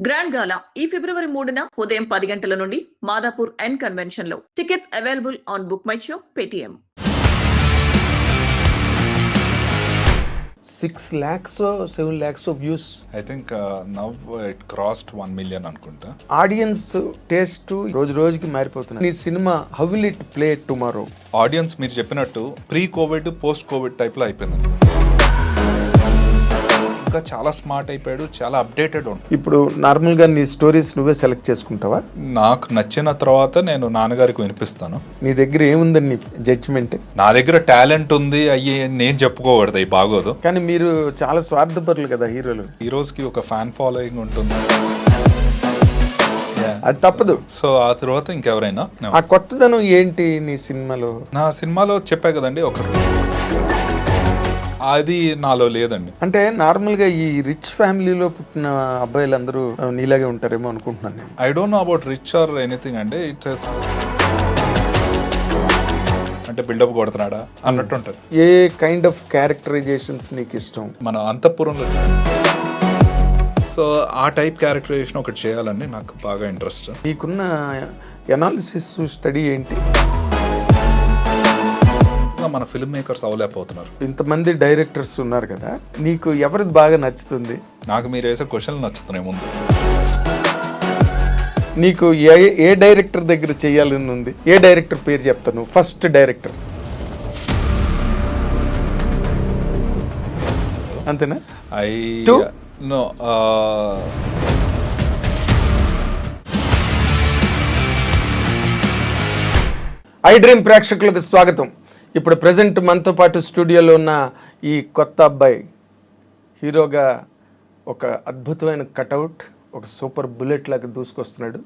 Grand గాలా ఈ ఫిబ్రవరి 3న ఉదయం 10 గంటల నుండి మాదాపూర్ ఎన్ కన్వెన్షన్ లో. Tickets available on book my show, Paytm. 6 lakhs or 7 lakhs of views. I think now it crossed 1 million అనుకుంటా. Audience taste రోజుకి మారిపోతుంది. ఈ cinema how will it play tomorrow? Audience మీరు చెప్పినట్టు pre Covid post Covid type లో అయిపోయింది. ఇంకా చాలా స్మార్ట్ అయిపోయాడు, చాలా అప్డేటెడ్ ఉంటాడు. ఇప్పుడు నార్మల్ గా నీ స్టోరీస్ నువ్వే సెలెక్ట్ చేసుకుంటావా? నాకు నచ్చిన తర్వాత నేను నాన్నగారికి వినిపిస్తాను. నీ దగ్గర ఏముందని నీ జడ్జిమెంట్? నా దగ్గర టాలెంట్ ఉంది అయ్యి నేను చెప్పుకోకూడదు, అవి బాగోదు. కానీ మీరు చాలా స్వార్థపరులు కదా హీరోలు. ఈ రోజుకి ఒక ఫ్యాన్ ఫాలోయింగ్ ఉంటుంది, అది తప్పదు. సో ఆ తర్వాత ఇంకెవరైనా. ఆ కొత్తదనం ఏంటి నీ సినిమాలో? నా సినిమాలో చెప్పా కదండి, ఒక అది నాలో లేదండి. అంటే నార్మల్ గా ఈ రిచ్ ఫ్యామిలీలో పుట్టిన అబ్బాయిలందరూ నీలాగే ఉంటారేమో అనుకుంటున్నాను నేను. I don't know about rich or anything అండి. ఇట్ ఇస్ అంటే బిల్డప్ కొడుతున్నాడా అన్నట్టు ఉంటుంది. ఏ కైండ్ ఆఫ్ క్యారెక్టరైజేషన్స్ నీకు ఇష్టం? మన అంతఃపురంలో సో ఆ టైప్ క్యారెక్టరైజేషన్ ఒకటి చేయాలని నాకు బాగా ఇంట్రెస్ట్. నీకున్న ఎనాలిసిస్ స్టడీ ఏంటి? మన ఫిల్మ్ మేకర్స్ అవలేకపోతున్నారు. ఇంతమంది డైరెక్టర్స్ ఉన్నారు కదా, నీకు ఎవరిది బాగా నచ్చుతుంది? నాకు మీరు వేసే క్వశ్చన్లు నచ్చుతున్నాయి. ముందు నీకు ఏ డైరెక్టర్ దగ్గర చేయాలని ఉంది? ఏ డైరెక్టర్ పేరు చెప్తాను? ఫస్ట్ డైరెక్టర్ అంతేనా? నో ఐ డ్రీమ్ ప్రేక్షకులకు స్వాగతం. ఇప్పుడు ప్రజెంట్ మనతో పాటు స్టూడియోలో ఉన్న ఈ కొత్త అబ్బాయి హీరోగా ఒక అద్భుతమైన కటౌట్, ఒక సూపర్ బుల్లెట్ లాగా దూసుకొస్తున్నాడు.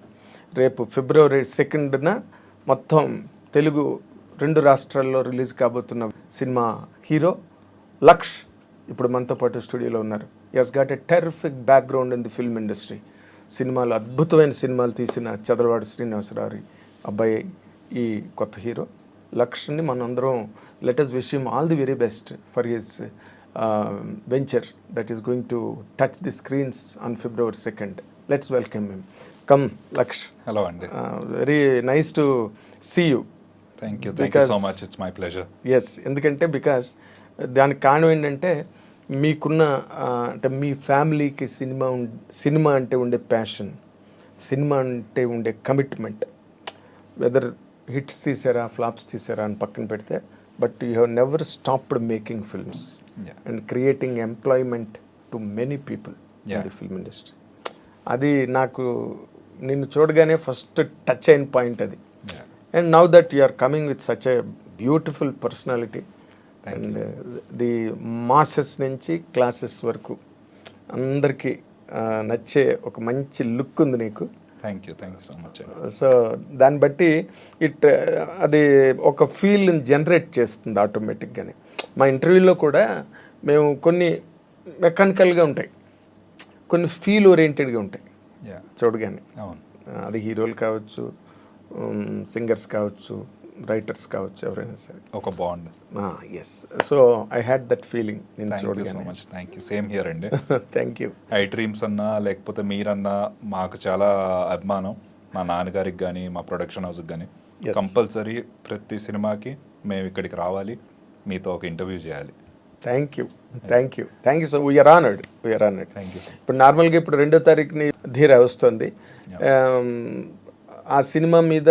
రేపు ఫిబ్రవరి 2న మొత్తం తెలుగు 2 రాష్ట్రాల్లో రిలీజ్ కాబోతున్న సినిమా హీరో లక్ష్ ఇప్పుడు మనతో పాటు స్టూడియోలో ఉన్నారు. He has got a terrific background in the film industry. సినిమాలు అద్భుతమైన సినిమాలు తీసిన చదరవాడ శ్రీనివాసరావు అబ్బాయి ఈ కొత్త హీరో లక్ష్ని. మనందరం let us wish him all the very best for his venture that is going to touch the screens on February 2nd. Let's welcome him. Come, Laksh. Hello Andy. Very nice to see you. Thank you so much. It's my pleasure. Yes, ఎందుకంటే because దానికి కారణం ఏంటంటే మీకున్న అంటే మీ ఫ్యామిలీకి cinema అంటే ఉండే passion, cinema అంటే ఉండే కమిట్మెంట్, వెదర్ హిట్స్ తీసారా ఫ్లాప్స్ తీసారా అని పక్కన పెడితే, but you have never stopped making films and creating employment to many people in the film industry. అది నాకు నిన్ను చూడగానే ఫస్ట్ టచ్ అయిన పాయింట్ అది. And now that you are coming with such a beautiful personality and the masses నుంచి classes వరకు అందరికీ నచ్చే ఒక మంచి లుక్ ఉంది నీకు. Thank you so much. So దాన్ని బట్టి అది ఒక ఫీల్ని జనరేట్ చేస్తుంది ఆటోమేటిక్గానే. మా ఇంటర్వ్యూలో కూడా మేము కొన్ని మెకానికల్గా ఉంటాయి, కొన్ని ఫీల్ ఓరియంటెడ్గా ఉంటాయి చూడగానే. అది హీరోలు కావచ్చు, సింగర్స్ కావచ్చు, రైటర్స్ కావచ్చు, ఎవరైనా సరే ఒక bond. Yes, so I had that feeling నేను చూడగానే. Thank you. సేమ్ హియర్ అండి. Thank you. ఐ డ్రీమ్స్ అన్నా లేకపోతే మీరన్నా మాకు చాలా అభిమానం. మా నాన్నగారికి కానీ మా ప్రొడక్షన్ హౌస్కి కానీ కంపల్సరీ ప్రతి సినిమాకి మేము ఇక్కడికి రావాలి, మీతో ఒక ఇంటర్వ్యూ చేయాలి. Thank you so we are honoured. Thank you. ఇప్పుడు నార్మల్గా ఇప్పుడు 2వ తారీఖుని ధీర వస్తుంది. ఆ సినిమా మీద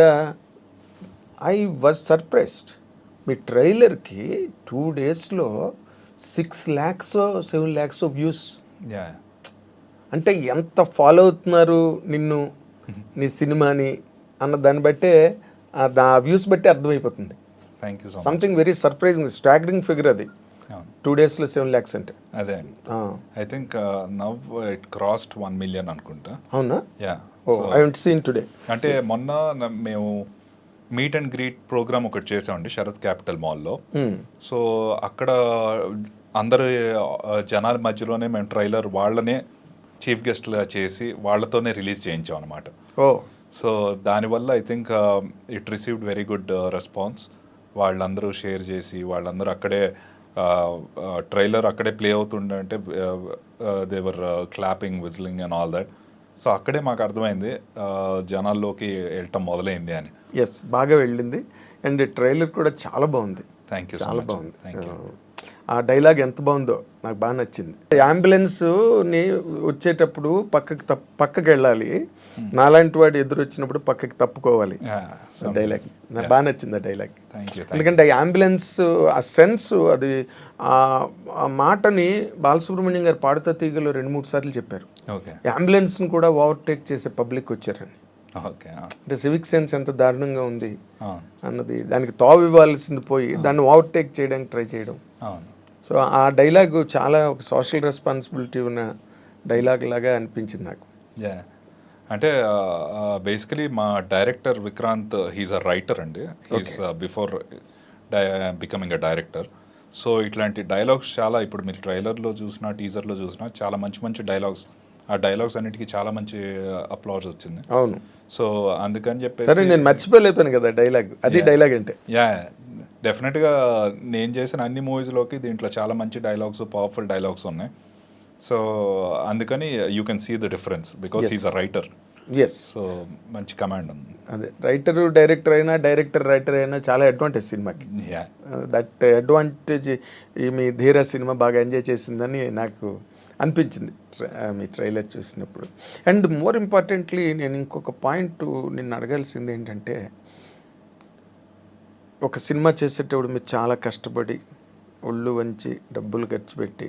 ఐ వాజ్ సర్ప్రైజ్డ్. మీ ట్రైలర్కి 2 daysలో 6 lakhs 7 lakhs వ్యూస్. అంటే ఎంత ఫాలో అవుతున్నారు నిన్ను, నీ సినిమాని అన్న దాన్ని బట్టే ఆ వ్యూస్ బట్టి అర్థమైపోతుంది. Thank you. Something very surprising, staggering figure అది. 2 daysలో 7 lakhs అంటే అదే. I think now it crossed 1 million అనుకుంటా. అవునా? I haven't scene today. అంటే మొన్న మేము మీట్ అండ్ గ్రీట్ ప్రోగ్రామ్ ఒకటి చేసామండి శరత్ క్యాపిటల్ మాల్లో. సో అక్కడ అందరు జనాల మధ్యలోనే మేము ట్రైలర్ వాళ్ళనే చీఫ్ గెస్ట్గా చేసి వాళ్ళతోనే రిలీజ్ చేయించాం అనమాట. సో దానివల్ల I think it received very good response. వాళ్ళందరూ షేర్ చేసి వాళ్ళందరూ అక్కడే ట్రైలర్ అక్కడే ప్లే అవుతుండే, దేవర్ clapping, whistling and all that. So అక్కడే మాకు అర్థమైంది జనాల్లోకి వెళ్ళటం మొదలైంది అని. ఎస్, బాగా వెళ్ళింది. అండ్ ట్రైలర్ కూడా చాలా బాగుంది. థ్యాంక్ యూ, చాలా బాగుంది. Thank you. ఆ డైలాగ్ ఎంత బాగుందో నాకు బాగా నచ్చింది. అంబులెన్స్ ని వచ్చేటప్పుడు పక్కకి వెళ్ళాలి, నాలాంటి వాడు ఎదురు వచ్చినప్పుడు పక్కకి తప్పుకోవాలి. డైలాగ్ నాకు బాగా నచ్చింది. ఆ డైలాగ్ ఎందుకంటే ఆ అంబులెన్స్ ఆ సెన్స్, అది ఆ మాటని బాలసుబ్రహ్మణ్యం గారు పాడుతా తీగలో 2-3 సార్లు చెప్పారు. అంబులెన్స్ ని కూడా ఓవర్టేక్ చేసే పబ్లిక్ వచ్చారని. అంటే సివిక్ సెన్స్ ఎంత దారుణంగా ఉంది అన్నది, దానికి తావు ఇవ్వాల్సింది పోయి దాన్ని ఓవర్టేక్ చేయడానికి ట్రై చేయడం. సో ఆ డైలాగ్ చాలా ఒక సోషల్ రెస్పాన్సిబిలిటీ ఉన్న డైలాగ్ లాగా అనిపించింది నాకు. అంటే బేసికలీ మా director Vikrant, he's a writer అండి. He's before becoming a director. So ఇట్లాంటి డైలాగ్స్ చాలా, ఇప్పుడు మీరు ట్రైలర్లో చూసినా టీజర్లో చూసినా చాలా మంచి మంచి డైలాగ్స్, ఆ డైలాగ్స్ అన్నిటికీ చాలా మంచి అప్లాజ్ వచ్చింది. అవును. సో అందుకని చెప్పేసి సరే, నేను మర్చిపోలేపాను కదా డైలాగ్, అది డైలాగ్ అంటే. డెఫినెట్గా నేను చేసిన అన్ని మూవీస్లోకి దీంట్లో చాలా మంచి డైలాగ్స్, పవర్ఫుల్ డైలాగ్స్ ఉన్నాయి. సో అందుకని you can see the difference because he's a writer. Yes. So మంచి కమాండ్ ఉంది. అదే, రైటర్ డైరెక్టర్ అయినా, డైరెక్టర్ రైటర్ అయినా చాలా అడ్వాంటేజ్ సినిమాకి. దట్ అడ్వాంటేజ్ ఈ మీ ధీర సినిమా బాగా ఎంజాయ్ చేసిందని నాకు అనిపించింది మీ ట్రైలర్ చూసినప్పుడు. అండ్ మోర్ ఇంపార్టెంట్లీ నేను ఇంకొక పాయింట్ నిన్ను అడగాల్సింది ఏంటంటే, ఒక సినిమా చేసేటప్పుడు మీరు చాలా కష్టపడి ఒళ్ళు వంచి డబ్బులు ఖర్చు పెట్టి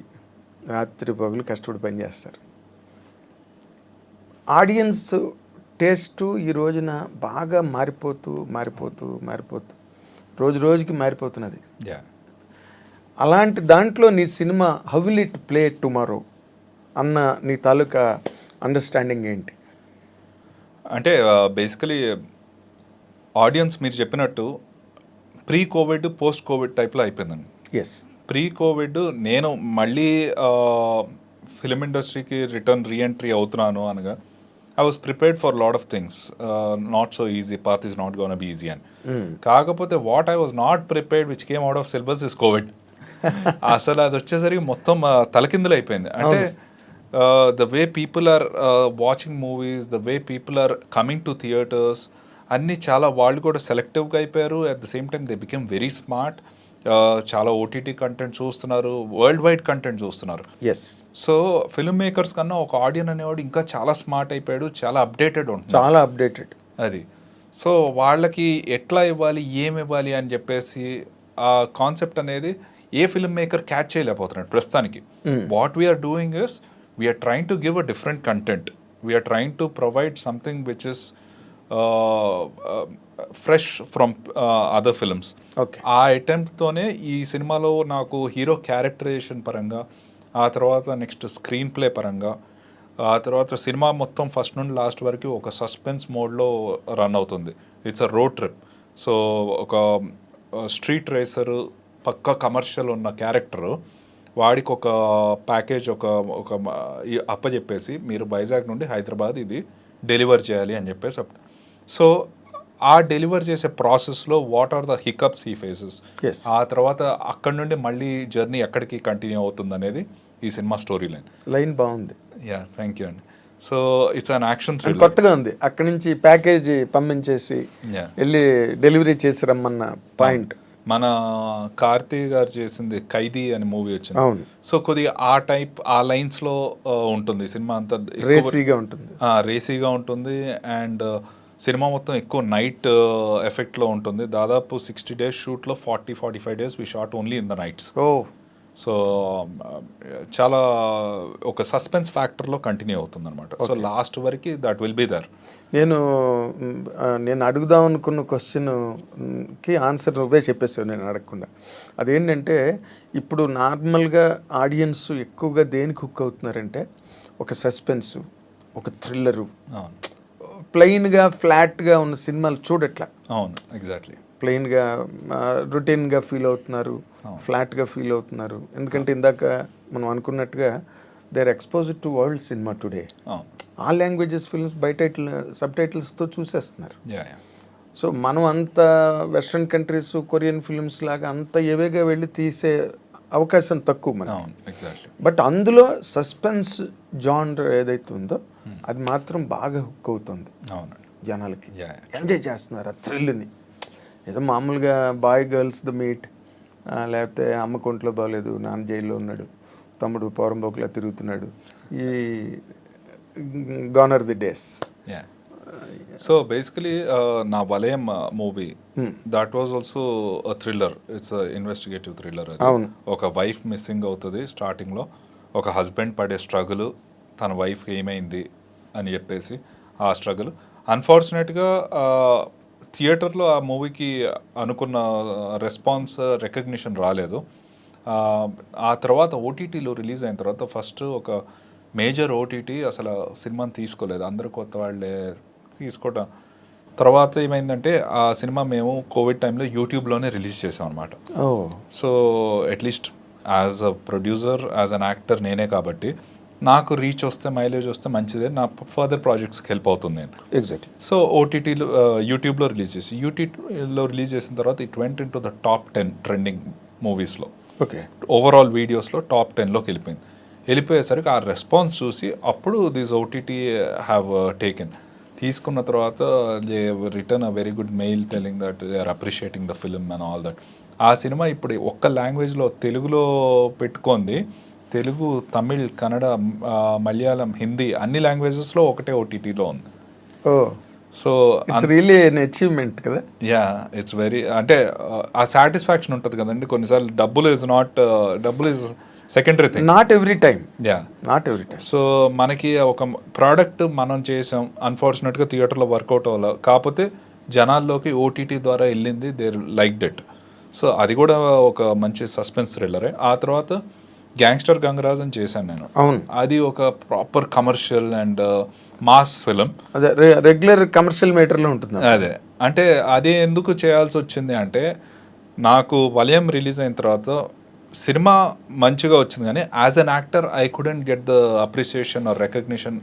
రాత్రి పగులు కష్టపడి పనిచేస్తారు. ఆడియన్స్ టేస్ట్ ఈ రోజున బాగా మారిపోతూ రోజు రోజుకి మారిపోతున్నది. అలాంటి దాంట్లో నీ cinema how will it play tomorrow అన్న నీ తాలూకా అండర్స్టాండింగ్ ఏంటి? అంటే బేసికలీ ఆడియన్స్ మీరు చెప్పినట్టు ప్రీ కోవిడ్, పోస్ట్ కోవిడ్ టైప్లో అయిపోయిందండి. ఎస్. ప్రీ కోవిడ్ నేను మళ్ళీ ఫిలిం ఇండస్ట్రీకి రీఎంట్రీ అవుతున్నాను అనగా I was prepared for lot of things. Not so easy, path is not gonna be easy అని. కాకపోతే what I was not prepared which came out of syllabus is covid. అసలు అది వచ్చేసరికి మొత్తం తలకిందులు అయిపోయింది. అంటే the way people are watching movies, the way people are coming to theatres, అన్నీ చాలా వాళ్ళు కూడా సెలెక్టివ్గా అయిపోయారు. At the same time they became very smart. చాలా ఓటీటీ కంటెంట్ చూస్తున్నారు, వరల్డ్ వైడ్ కంటెంట్ చూస్తున్నారు. ఎస్. సో ఫిల్మ్ మేకర్స్ కన్నా ఒక ఆడియన్స్ అనేవాడు ఇంకా చాలా స్మార్ట్ అయిపోయాడు, చాలా అప్డేటెడ్ ఉంటుంది, చాలా అప్డేటెడ్ అది. సో వాళ్ళకి ఎట్లా ఇవ్వాలి, ఏమి ఇవ్వాలి అని చెప్పేసి ఆ కాన్సెప్ట్ అనేది ఏ ఫిల్మ్ మేకర్ క్యాచ్ చేయలేకపోతున్నాడు ప్రస్తుతానికి. What we are doing is we are trying to give a different content, we are trying to provide something which is fresh from other films. ఆ అటెంప్ట్తోనే ఈ సినిమాలో నాకు హీరో క్యారెక్టరైజేషన్ పరంగా, ఆ తర్వాత నెక్స్ట్ స్క్రీన్ ప్లే పరంగా, ఆ తర్వాత సినిమా మొత్తం ఫస్ట్ నుండి లాస్ట్ వరకు ఒక సస్పెన్స్ మోడ్లో రన్ అవుతుంది. It's a road trip. So ఒక స్ట్రీట్ రేసరు, పక్కా కమర్షియల్ ఉన్న క్యారెక్టరు, వాడికి ఒక ప్యాకేజ్ ఒక అప్పచెప్పేసి మీరు వైజాగ్ నుండి హైదరాబాద్ ఇది డెలివర్ చేయాలి అని చెప్పేసి. సో ఆ డెలివర్ చేసే ప్రాసెస్లో what are the hiccups he faces, ఆ తర్వాత అక్కడ నుండి మళ్ళీ జర్నీ ఎక్కడికి కంటిన్యూ అవుతుంది అనేది ఈ సినిమా స్టోరీ లైన్. బాగుంది. యా, థ్యాంక్ యూ అండి. So it's an action thriller. కొత్తగా ఉంది. అక్కడి నుంచి ప్యాకేజ్ పంపించేసి వెళ్ళి డెలివరీ చేసి రమ్మన్న పాయింట్. మన కార్తీ గారు చేసింది ఖైదీ అని మూవీ వచ్చింది. అవును. సో కొద్దిగా ఆ టైప్, ఆ లైన్స్ లో ఉంటుంది సినిమా అంతా. రేసీగా ఉంటుంది అండ్ సినిమా మొత్తం ఎక్కువ నైట్ ఎఫెక్ట్లో ఉంటుంది. దాదాపు 60 days షూట్లో 40-45 days we shot only in the nights. So చాలా ఒక సస్పెన్స్ ఫ్యాక్టర్లో కంటిన్యూ అవుతుంది అనమాట. సో లాస్ట్ వరకు దట్ విల్ బి దర్. నేను అడుగుదాం అనుకున్న క్వశ్చన్కి ఆన్సర్ నువ్వే చెప్పేసావు నేను అడగకుండా. అదేంటంటే ఇప్పుడు నార్మల్గా ఆడియన్స్ ఎక్కువగా దేనికి హుక్ అవుతున్నారంటే ఒక సస్పెన్సు, ఒక థ్రిల్లరు. ప్లెయిన్గా ఫ్లాట్గా ఉన్న సినిమాలు చూడట్లా. అవును, ఎగ్జాక్ట్లీ. ప్లెయిన్గా రొటీన్గా ఫీల్ అవుతున్నారు, ఫ్లాట్గా ఫీల్ అవుతున్నారు. ఎందుకంటే ఇందాక మనం అనుకున్నట్టుగా they are exposed to world cinema today. All languages films బయట సబ్ టైటిల్స్తో చూసేస్తున్నారు. సో మనం అంత వెస్ట్రన్ కంట్రీస్, కొరియన్ ఫిల్మ్స్ లాగా అంత ఏవేగా వెళ్ళి తీసే అవకాశం తక్కువ మనకి. అవును, ఎగ్జాక్ట్లీ. బట్ అందులో సస్పెన్స్ జానర్ ఏదైతే ఉందో అది మాత్రం బాగా హుక్ అవుతుంది అవునండి. జనాలకి. Yeah. ఎంజాయ్ చేస్తున్నారు ఆ థ్రిల్ని. ఏదో మామూలుగా బాయ్ గర్ల్స్ ద మీట్, లేకపోతే అమ్మ కొంట్లో బాగలేదు, నాన్న జైల్లో ఉన్నాడు, తమ్ముడు పౌరంబోకులా తిరుగుతున్నాడు, ఈ gone are the days. Yeah. So basically నా Valayam movie that was also thriller. It's investigative thriller. అవును. ఒక వైఫ్ మిస్సింగ్ అవుతుంది స్టార్టింగ్లో, ఒక హస్బెండ్ పడే స్ట్రగుల్, తన వైఫ్ ఏమైంది అని చెప్పేసి ఆ స్ట్రగుల్. అన్ఫార్చునేట్గా థియేటర్లో ఆ మూవీకి అనుకున్న రెస్పాన్స్, రికగ్నిషన్ రాలేదు. ఆ తర్వాత ఓటీటీలో రిలీజ్ అయిన తర్వాత ఫస్ట్ ఒక మేజర్ ఓటీటీ అసలు సినిమాని తీసుకోలేదు, అందరూ కొత్త వాళ్ళే తీసుకోవటం. తర్వాత ఏమైందంటే ఆ సినిమా మేము కోవిడ్ టైంలో యూట్యూబ్లోనే రిలీజ్ చేసాం అనమాట. So at least as a producer, as an actor నేనే కాబట్టి నాకు రీచ్ వస్తే, మైలేజ్ వస్తే మంచిదే, నా ఫర్దర్ ప్రాజెక్ట్స్కి హెల్ప్ అవుతుంది నేను. ఎగ్జాక్ట్లీ. సో ఓటీటీలో యూట్యూబ్లో రిలీజ్ చేసి, యూట్యూబ్లో రిలీజ్ చేసిన తర్వాత it went in to the top 10 trending మూవీస్లో. ఓకే. ఓవరాల్ వీడియోస్లో టాప్ 10లోకి వెళ్ళిపోయింది. వెళ్ళిపోయేసరికి ఆ రెస్పాన్స్ చూసి అప్పుడు దిస్ ఓటీటీ హ్యావ్ టేకెన్. తీసుకున్న తర్వాత they return a very good mail telling that they are appreciating the film and all that. ఆ cinema ఇప్పుడు ఒక్క లాంగ్వేజ్లో, తెలుగులో పెట్టుకుంది. తెలుగు, తమిళ్, కన్నడ, మలయాళం, హిందీ అన్ని లాంగ్వేజెస్లో ఒకటే ఓటీటీలో ఉంది. So it's really an achievement కదా. యా, ఇట్స్ వెరీ, అంటే ఆ సాటిస్ఫాక్షన్ ఉంటుంది కదండి. కొన్నిసార్లు డబ్బులు is secondary thing, not every time. Yeah, not every time. So మనకి ఒక ప్రోడక్ట్ మనం చేసాం, అన్ఫార్చునేట్గా థియేటర్లో వర్కౌట్ అవ్వాలి, కాకపోతే జనాల్లోకి ఓటీటీ ద్వారా వెళ్ళింది, దే లైక్డ్ ఇట్. సో అది కూడా ఒక మంచి సస్పెన్స్ థ్రిల్లరే. ఆ తర్వాత గ్యాంగ్స్టర్ గంగరాజ్ అని చేశాను నేను. అవును. అది ఒక proper commercial and mass film. అదే రెగ్యులర్ కమర్షియల్ మేటర్లో ఉంటుంది. అదే, అంటే అదే ఎందుకు చేయాల్సి వచ్చింది అంటే, నాకు వలయం రిలీజ్ అయిన తర్వాత సినిమా మంచిగా వచ్చింది, కానీ as an actor I couldn't get the appreciation or recognition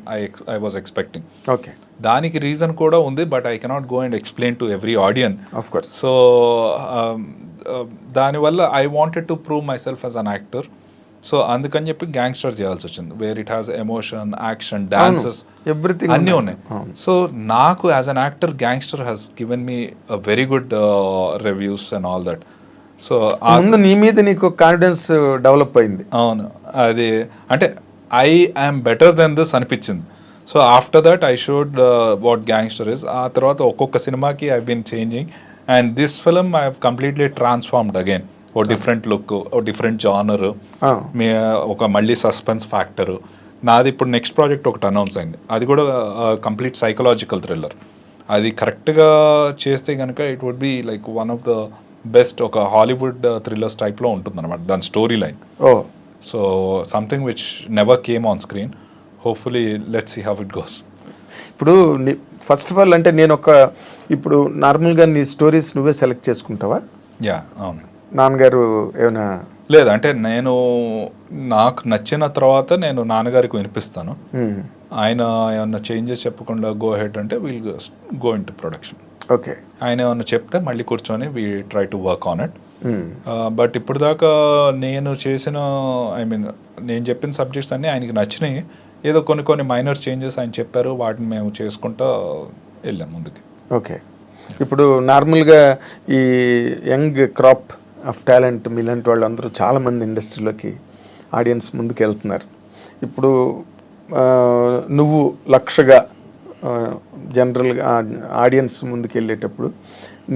I was expecting. Okay. దానికి రీజన్ కూడా ఉంది, but I cannot go and explain to every audience. Of course. So దానివల్ల I wanted to prove myself as an actor. So అందుకని చెప్పి gangster చేయాల్సి వచ్చింది, where it has emotion, action, dances, everything అన్నీ ఉన్నాయి. So నాకు as an actor gangster has given me very good reviews and all that. So ముందు నీ మీద నీకు కాన్ఫిడెన్స్ డెవలప్ అయింది. అవును, అది అంటే I am better then this అనిపించింది. So after that I showed what gangster is. ఆ తర్వాత ఒక్కొక్క సినిమాకి I been changing, and this film I have completely transformed again. A different look, a different genre, ఒక మళ్ళీ సస్పెన్స్ ఫ్యాక్టర్. నాది ఇప్పుడు next project ఒకటి అనౌన్స్ అయింది, అది కూడా కంప్లీట్ సైకలాజికల్ థ్రిల్లర్. అది కరెక్ట్గా చేస్తే కనుక it would be like one of the best, ఒక హాలీవుడ్ థ్రిల్లర్స్ టైప్లో ఉంటుంది అనమాట దాని story line. So something which never came on screen. Hopefully let's see how it goes. ఇప్పుడు ఫస్ట్ ఆఫ్ ఆల్ అంటే నేను ఇప్పుడు నార్మల్గా నీ స్టోరీస్ నువ్వే సెలెక్ట్ చేసుకుంటావా? యా, అవును. నాన్నగారు ఏమైనా? లేదు, అంటే నాకు నచ్చిన తర్వాత నేను నాన్నగారికి వినిపిస్తాను. ఆయన ఏమన్నా చేంజెస్ చెప్పకుండా గో హెడ్ అంటే will go in to production. Okay. ఆయన ఏమన్నా చెప్తే మళ్ళీ కూర్చొని we try to work on it. But ఇప్పుడు దాకా నేను చెప్పిన సబ్జెక్ట్స్ అన్నీ ఆయనకి నచ్చినాయి. ఏదో కొన్ని మైనర్ చేంజెస్ ఆయన చెప్పారు, వాటిని మేము చేసుకుంటూ వెళ్ళాం ముందుకి. ఓకే. ఇప్పుడు నార్మల్గా ఈ యంగ్ క్రాప్ ఆఫ్ టాలెంట్ మీలాంటి వాళ్ళు అందరూ చాలామంది ఇండస్ట్రీలోకి ఆడియన్స్ ముందుకు వెళ్తున్నారు. ఇప్పుడు నువ్వు లక్షగా జనరల్గా ఆడియన్స్ ముందుకు వెళ్ళేటప్పుడు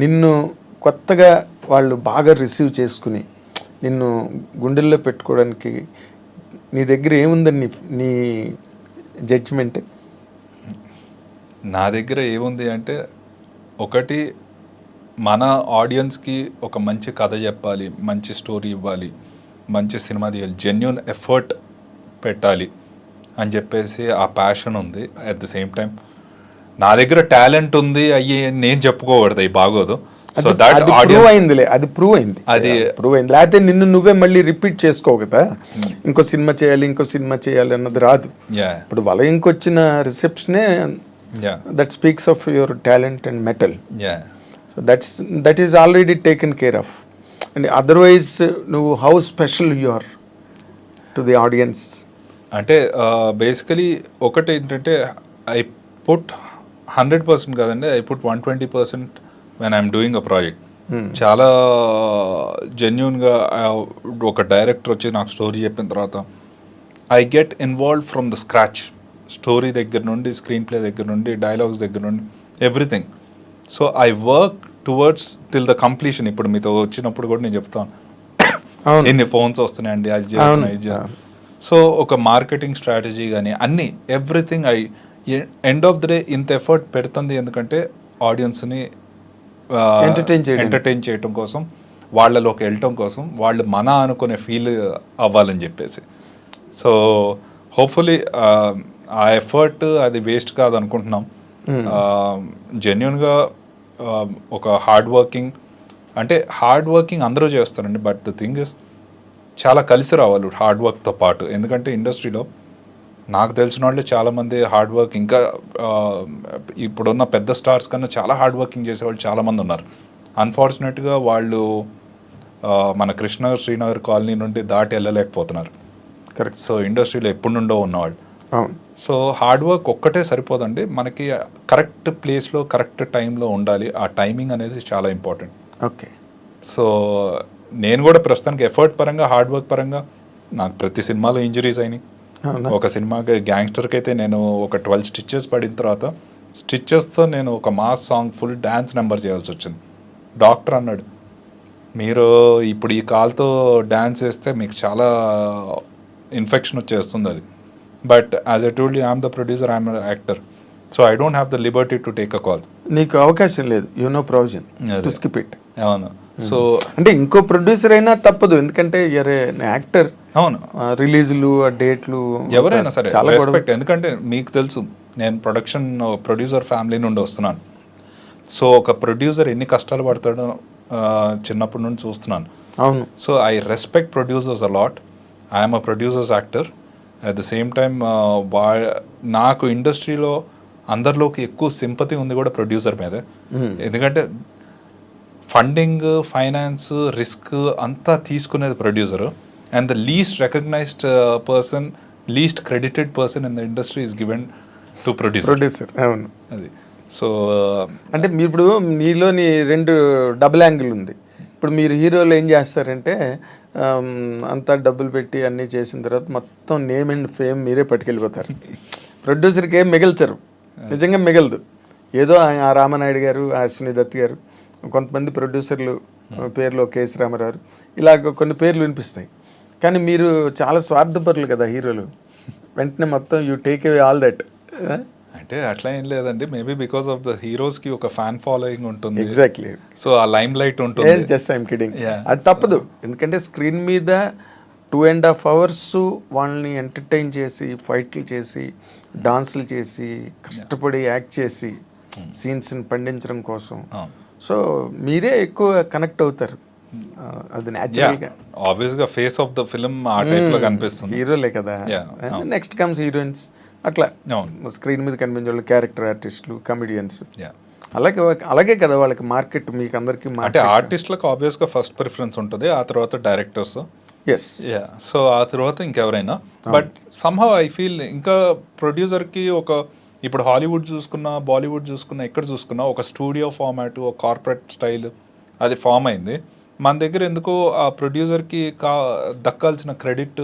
నిన్ను కొత్తగా వాళ్ళు బాగా రిసీవ్ చేసుకుని నిన్ను గుండెల్లో పెట్టుకోవడానికి నీ దగ్గర ఏముందని నీ జడ్జిమెంట్? నా దగ్గర ఏముంది అంటే, ఒకటి, మన ఆడియన్స్కి ఒక మంచి కథ చెప్పాలి, మంచి స్టోరీ ఇవ్వాలి, మంచి సినిమా తీయాలి, జెన్యూన్ ఎఫర్ట్ పెట్టాలి అని చెప్పేసి ఆ ప్యాషన్ ఉంది. అట్ ది సేమ్ టైం నా దగ్గర టాలెంట్ ఉంది నేను చెప్పుకోకూడదు, అవి బాగోదు. సో దట్ ప్రూవ్ అయింది. లేకపోతే నిన్ను నువ్వే మళ్ళీ రిపీట్ చేసుకోవు కదా, ఇంకో సినిమా చేయాలి అన్నది రాదు. ఇప్పుడు వలయంకి వచ్చిన రిసెప్షనే that speaks of your talent and mettle. So that is already taken care of. And otherwise నువ్వు how special you are to the audience? అంటే బేసికలీ ఒకటి ఏంటంటే ఐ పుట్ 100% కాదండి, I put 120% when I'm doing a project. చాలా జెన్యున్గా ఒక director వచ్చి నాకు స్టోరీ చెప్పిన తర్వాత I get involve from the scratch. Story దగ్గర నుండి, స్క్రీన్ ప్లే దగ్గర నుండి, డైలాగ్స్ దగ్గర నుండి, everything. So I work towards till the completion. ఇప్పుడు మీతో వచ్చినప్పుడు కూడా నేను చెప్తాను ఎన్ని ఫోన్స్ వస్తున్నాయండి, అది చేస్తున్నా. సో ఒక మార్కెటింగ్ స్ట్రాటజీ కానీ అన్నీ, everything I end of the day ఇంత ఎఫర్ట్ పెడుతుంది ఎందుకంటే ఆడియన్స్ని ఎంటర్టైన్ చేయటం కోసం, వాళ్ళలోకి వెళ్ళటం కోసం, వాళ్ళు మన అనుకునే ఫీల్ అవ్వాలని చెప్పేసి. సో హోప్ఫుల్లీ ఆ ఎఫర్ట్ అది వేస్ట్ కాదు అనుకుంటున్నాం. జెన్యున్గా ఒక హార్డ్ వర్కింగ్, అంటే హార్డ్ వర్కింగ్ అందరూ చేస్తారండి, బట్ ద థింగ్ ఇస్ చాలా కలిసి రావాలి హార్డ్ వర్క్తో పాటు. ఎందుకంటే ఇండస్ట్రీలో నాకు తెలిసిన వాళ్ళు చాలామంది హార్డ్ వర్క్, ఇంకా ఇప్పుడున్న పెద్ద స్టార్స్ కన్నా చాలా హార్డ్ వర్కింగ్ చేసేవాళ్ళు చాలామంది ఉన్నారు. అన్ఫార్చునేట్గా వాళ్ళు మన కృష్ణనగర్, శ్రీనగర్ కాలనీ నుండి దాటి వెళ్ళలేకపోతున్నారు. కరెక్ట్. సో ఇండస్ట్రీలో ఎప్పుడు నుండో ఉన్నవాళ్ళు. సో హార్డ్ వర్క్ ఒక్కటే సరిపోదండి, మనకి కరెక్ట్ ప్లేస్లో కరెక్ట్ టైంలో ఉండాలి. ఆ టైమింగ్ అనేది చాలా ఇంపార్టెంట్. ఓకే. సో నేను కూడా ప్రస్తుతానికి ఎఫర్ట్ పరంగా, హార్డ్ వర్క్ పరంగా నాకు ప్రతి సినిమాలో ఇంజరీస్ అయినాయి. ఒక సినిమాకి గ్యాంగ్స్టర్కి అయితే నేను ఒక 12 స్టిచెస్ పడిన తర్వాత స్టిచెస్తో నేను ఒక mass song full dance number చేయాల్సి వచ్చింది. డాక్టర్ అన్నాడు, మీరు ఇప్పుడు ఈ కాల్తో డ్యాన్స్ చేస్తే మీకు చాలా ఇన్ఫెక్షన్ వచ్చేస్తుంది అది. But as I told you, I'm the producer, I'm actor, so I don't have the Liberty to take a call. నీకు అవకాశం లేదు, you know provision to skip it. అవును. సో అంటే ఇంకో ప్రొడ్యూసర్ అయినా తప్పదు, ఎందుకంటే యాక్టర్. అవును, రిలీజ్లు, డేట్లు, ఎవరైనా సరే రెస్పెక్ట్. ఎందుకంటే మీకు తెలుసు, నేను ప్రొడ్యూసర్ ఫ్యామిలీ నుండి వస్తున్నాను. సో ఒక ప్రొడ్యూసర్ ఎన్ని కష్టాలు పడతాడో చిన్నప్పటి నుండి చూస్తున్నాను. అవును. So I respect producers a lot. I'm a producers actor. At the same time నాకు ఇండస్ట్రీలో అందరిలోకి ఎక్కువ సింపతి ఉంది కూడా ప్రొడ్యూసర్ మీదే. ఎందుకంటే ఫండింగ్, ఫైనాన్స్, రిస్క్ అంతా తీసుకునేది producer. And the least recognised person, least credited person in the industry is given to producer. అవును. అది. సో అంటే ఇప్పుడు మీలోని 2 డబుల్ యాంగిల్ ఉంది. ఇప్పుడు మీరు హీరోలు ఏం చేస్తారంటే అంతా డబ్బులు పెట్టి అన్నీ చేసిన తర్వాత మొత్తం నేమ్ అండ్ ఫేమ్ మీరే పట్టుకెళ్ళిపోతారు. ప్రొడ్యూసర్కి ఏం మిగల్చరు, నిజంగా మిగలదు. ఏదో ఆ రామనాయుడు గారు, ఆ అశ్విని దత్ గారు, కొంతమంది ప్రొడ్యూసర్లు పేర్లు, కేఎస్ రామారావు, ఇలాగ కొన్ని పేర్లు వినిపిస్తాయి. కానీ మీరు చాలా స్వార్థపరులు కదా హీరోలు, వెంటనే మొత్తం you take away all that. అంటే అట్లా ఏం లేదండి, maybe because of the heroes కి ఒక ఫ్యాన్ ఫాలోయింగ్ ఉంటుంది. ఎగ్జాక్ట్లీ. సో ఆ లైమ్ లైట్ ఉంటుంది. Just I'm kidding. అది తప్పదు, ఎందుకంటే స్క్రీన్ మీద 2.5 hours వాళ్ళని ఎంటర్టైన్ చేసి, ఫైట్లు చేసి, డాన్సులు చేసి, కష్టపడి యాక్ట్ చేసి సీన్స్ని పండించడం కోసం. సో మీరే ఎక్కువ కనెక్ట్ అవుతారు, అది న్యాచురల్గా. ఆబ్వియస్గా ఫేస్ ఆఫ్ ద ఫిల్మ్ ఆ టైప్ లో కనిపిస్తుంది. హీరోలే కదా. నెక్స్ట్ కమ్స్ హీరోయిన్స్, అట్లా స్క్రీన్ మీద కనిపించే వాళ్ళు క్యారెక్టర్ ఆర్టిస్టులు, కమెడియన్స్. అలాగే కదా వాళ్ళకి మార్కెట్, మీకు అందరికి. అంటే ఆర్టిస్టులకు ఆబ్వియస్గా ఫస్ట్ ప్రిఫరెన్స్ ఉంటుంది, ఆ తర్వాత డైరెక్టర్స్. ఎస్. సో ఆ తర్వాత ఇంకెవరైనా. బట్ సమ్హౌ ఐ ఫీల్ ఇంకా ప్రొడ్యూసర్కి ఒక, ఇప్పుడు హాలీవుడ్ చూసుకున్నా, బాలీవుడ్ చూసుకున్నా, ఎక్కడ చూసుకున్నా ఒక స్టూడియో ఫార్మాట్, ఒక కార్పొరేట్ స్టైల్ అది ఫామ్ అయింది. మన దగ్గర ఎందుకో ఆ ప్రొడ్యూసర్కి దక్కాల్సిన క్రెడిట్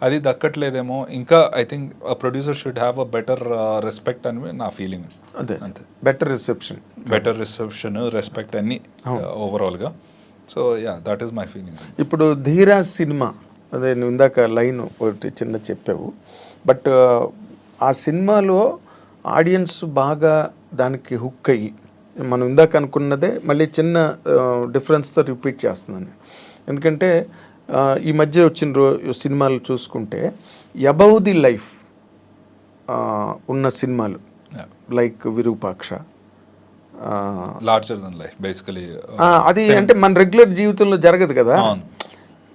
అది దక్కట్లేదేమో. ఇంకా I think producer should have a better respect అని నా ఫీలింగ్. అదే, అంతే. బెటర్ రిసెప్షన్, రెస్పెక్ట్ అన్ని ఓవరాల్గా. So that is my feeling. ఇప్పుడు ధీరా సినిమా, అదే నువ్వు ఇందాక లైన్ ఒకటి చిన్న చెప్పావు, బట్ ఆ సినిమాలో ఆడియన్స్ బాగా దానికి హుక్ అయ్యి, మనం ఇందాక అనుకున్నదే మళ్ళీ చిన్న డిఫరెన్స్తో రిపీట్ చేస్తున్నాను. ఎందుకంటే ఈ మధ్య వచ్చిన సినిమాలు చూసుకుంటే అబౌవ్ ది లైఫ్ ఉన్న సినిమాలు, like Virupaksha, larger than life basically. అది అంటే మన రెగ్యులర్ జీవితంలో జరగదు కదా,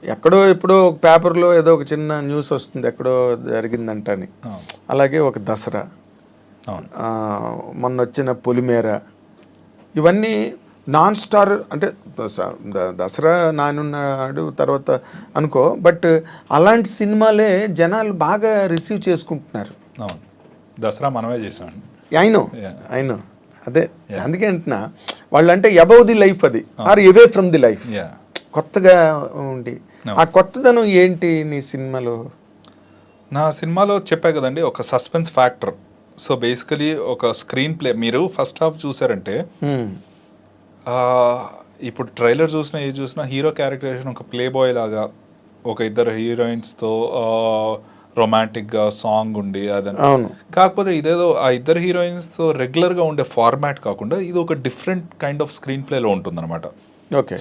ఎక్కడో ఎప్పుడో ఒక పేపర్లో ఏదో ఒక చిన్న న్యూస్ వస్తుంది ఎక్కడో జరిగిందంట అని. అలాగే ఒక దసరా, మొన్న వచ్చిన పొలిమేర, ఇవన్నీ నాన్ స్టార్ అంటే దసరా నానున్నాడు తర్వాత అనుకో, బట్ అలాంటి సినిమాలే జనాలు బాగా రిసీవ్ చేసుకుంటున్నారు. అవును, దసరా మనమే చేసామండి. అయినో అదే అందుకే అంటున్నా, వాళ్ళు అంటే అబౌవ్ ది లైఫ్ అది or away from the life, కొత్తగా ఉండి ఆ కొత్తదనం ఏంటి నీ సినిమాలో? నా సినిమాలో చెప్పా కదండి, ఒక సస్పెన్స్ ఫ్యాక్టర్. సో బేసికలీ ఒక స్క్రీన్ ప్లే మీరు ఫస్ట్ హాఫ్ చూసారంటే, ఇప్పుడు ట్రైలర్ చూసినా ఏది చూసినా హీరో క్యారెక్టరైజేషన్ ఒక ప్లే బాయ్ లాగా, ఒక ఇద్దరు హీరోయిన్స్తో రొమాంటిక్గా సాంగ్ ఉండి అదని. కాకపోతే ఇదేదో ఆ ఇద్దరు హీరోయిన్స్తో రెగ్యులర్గా ఉండే ఫార్మాట్ కాకుండా ఇది ఒక డిఫరెంట్ కైండ్ ఆఫ్ స్క్రీన్ ప్లేలో ఉంటుంది అనమాట.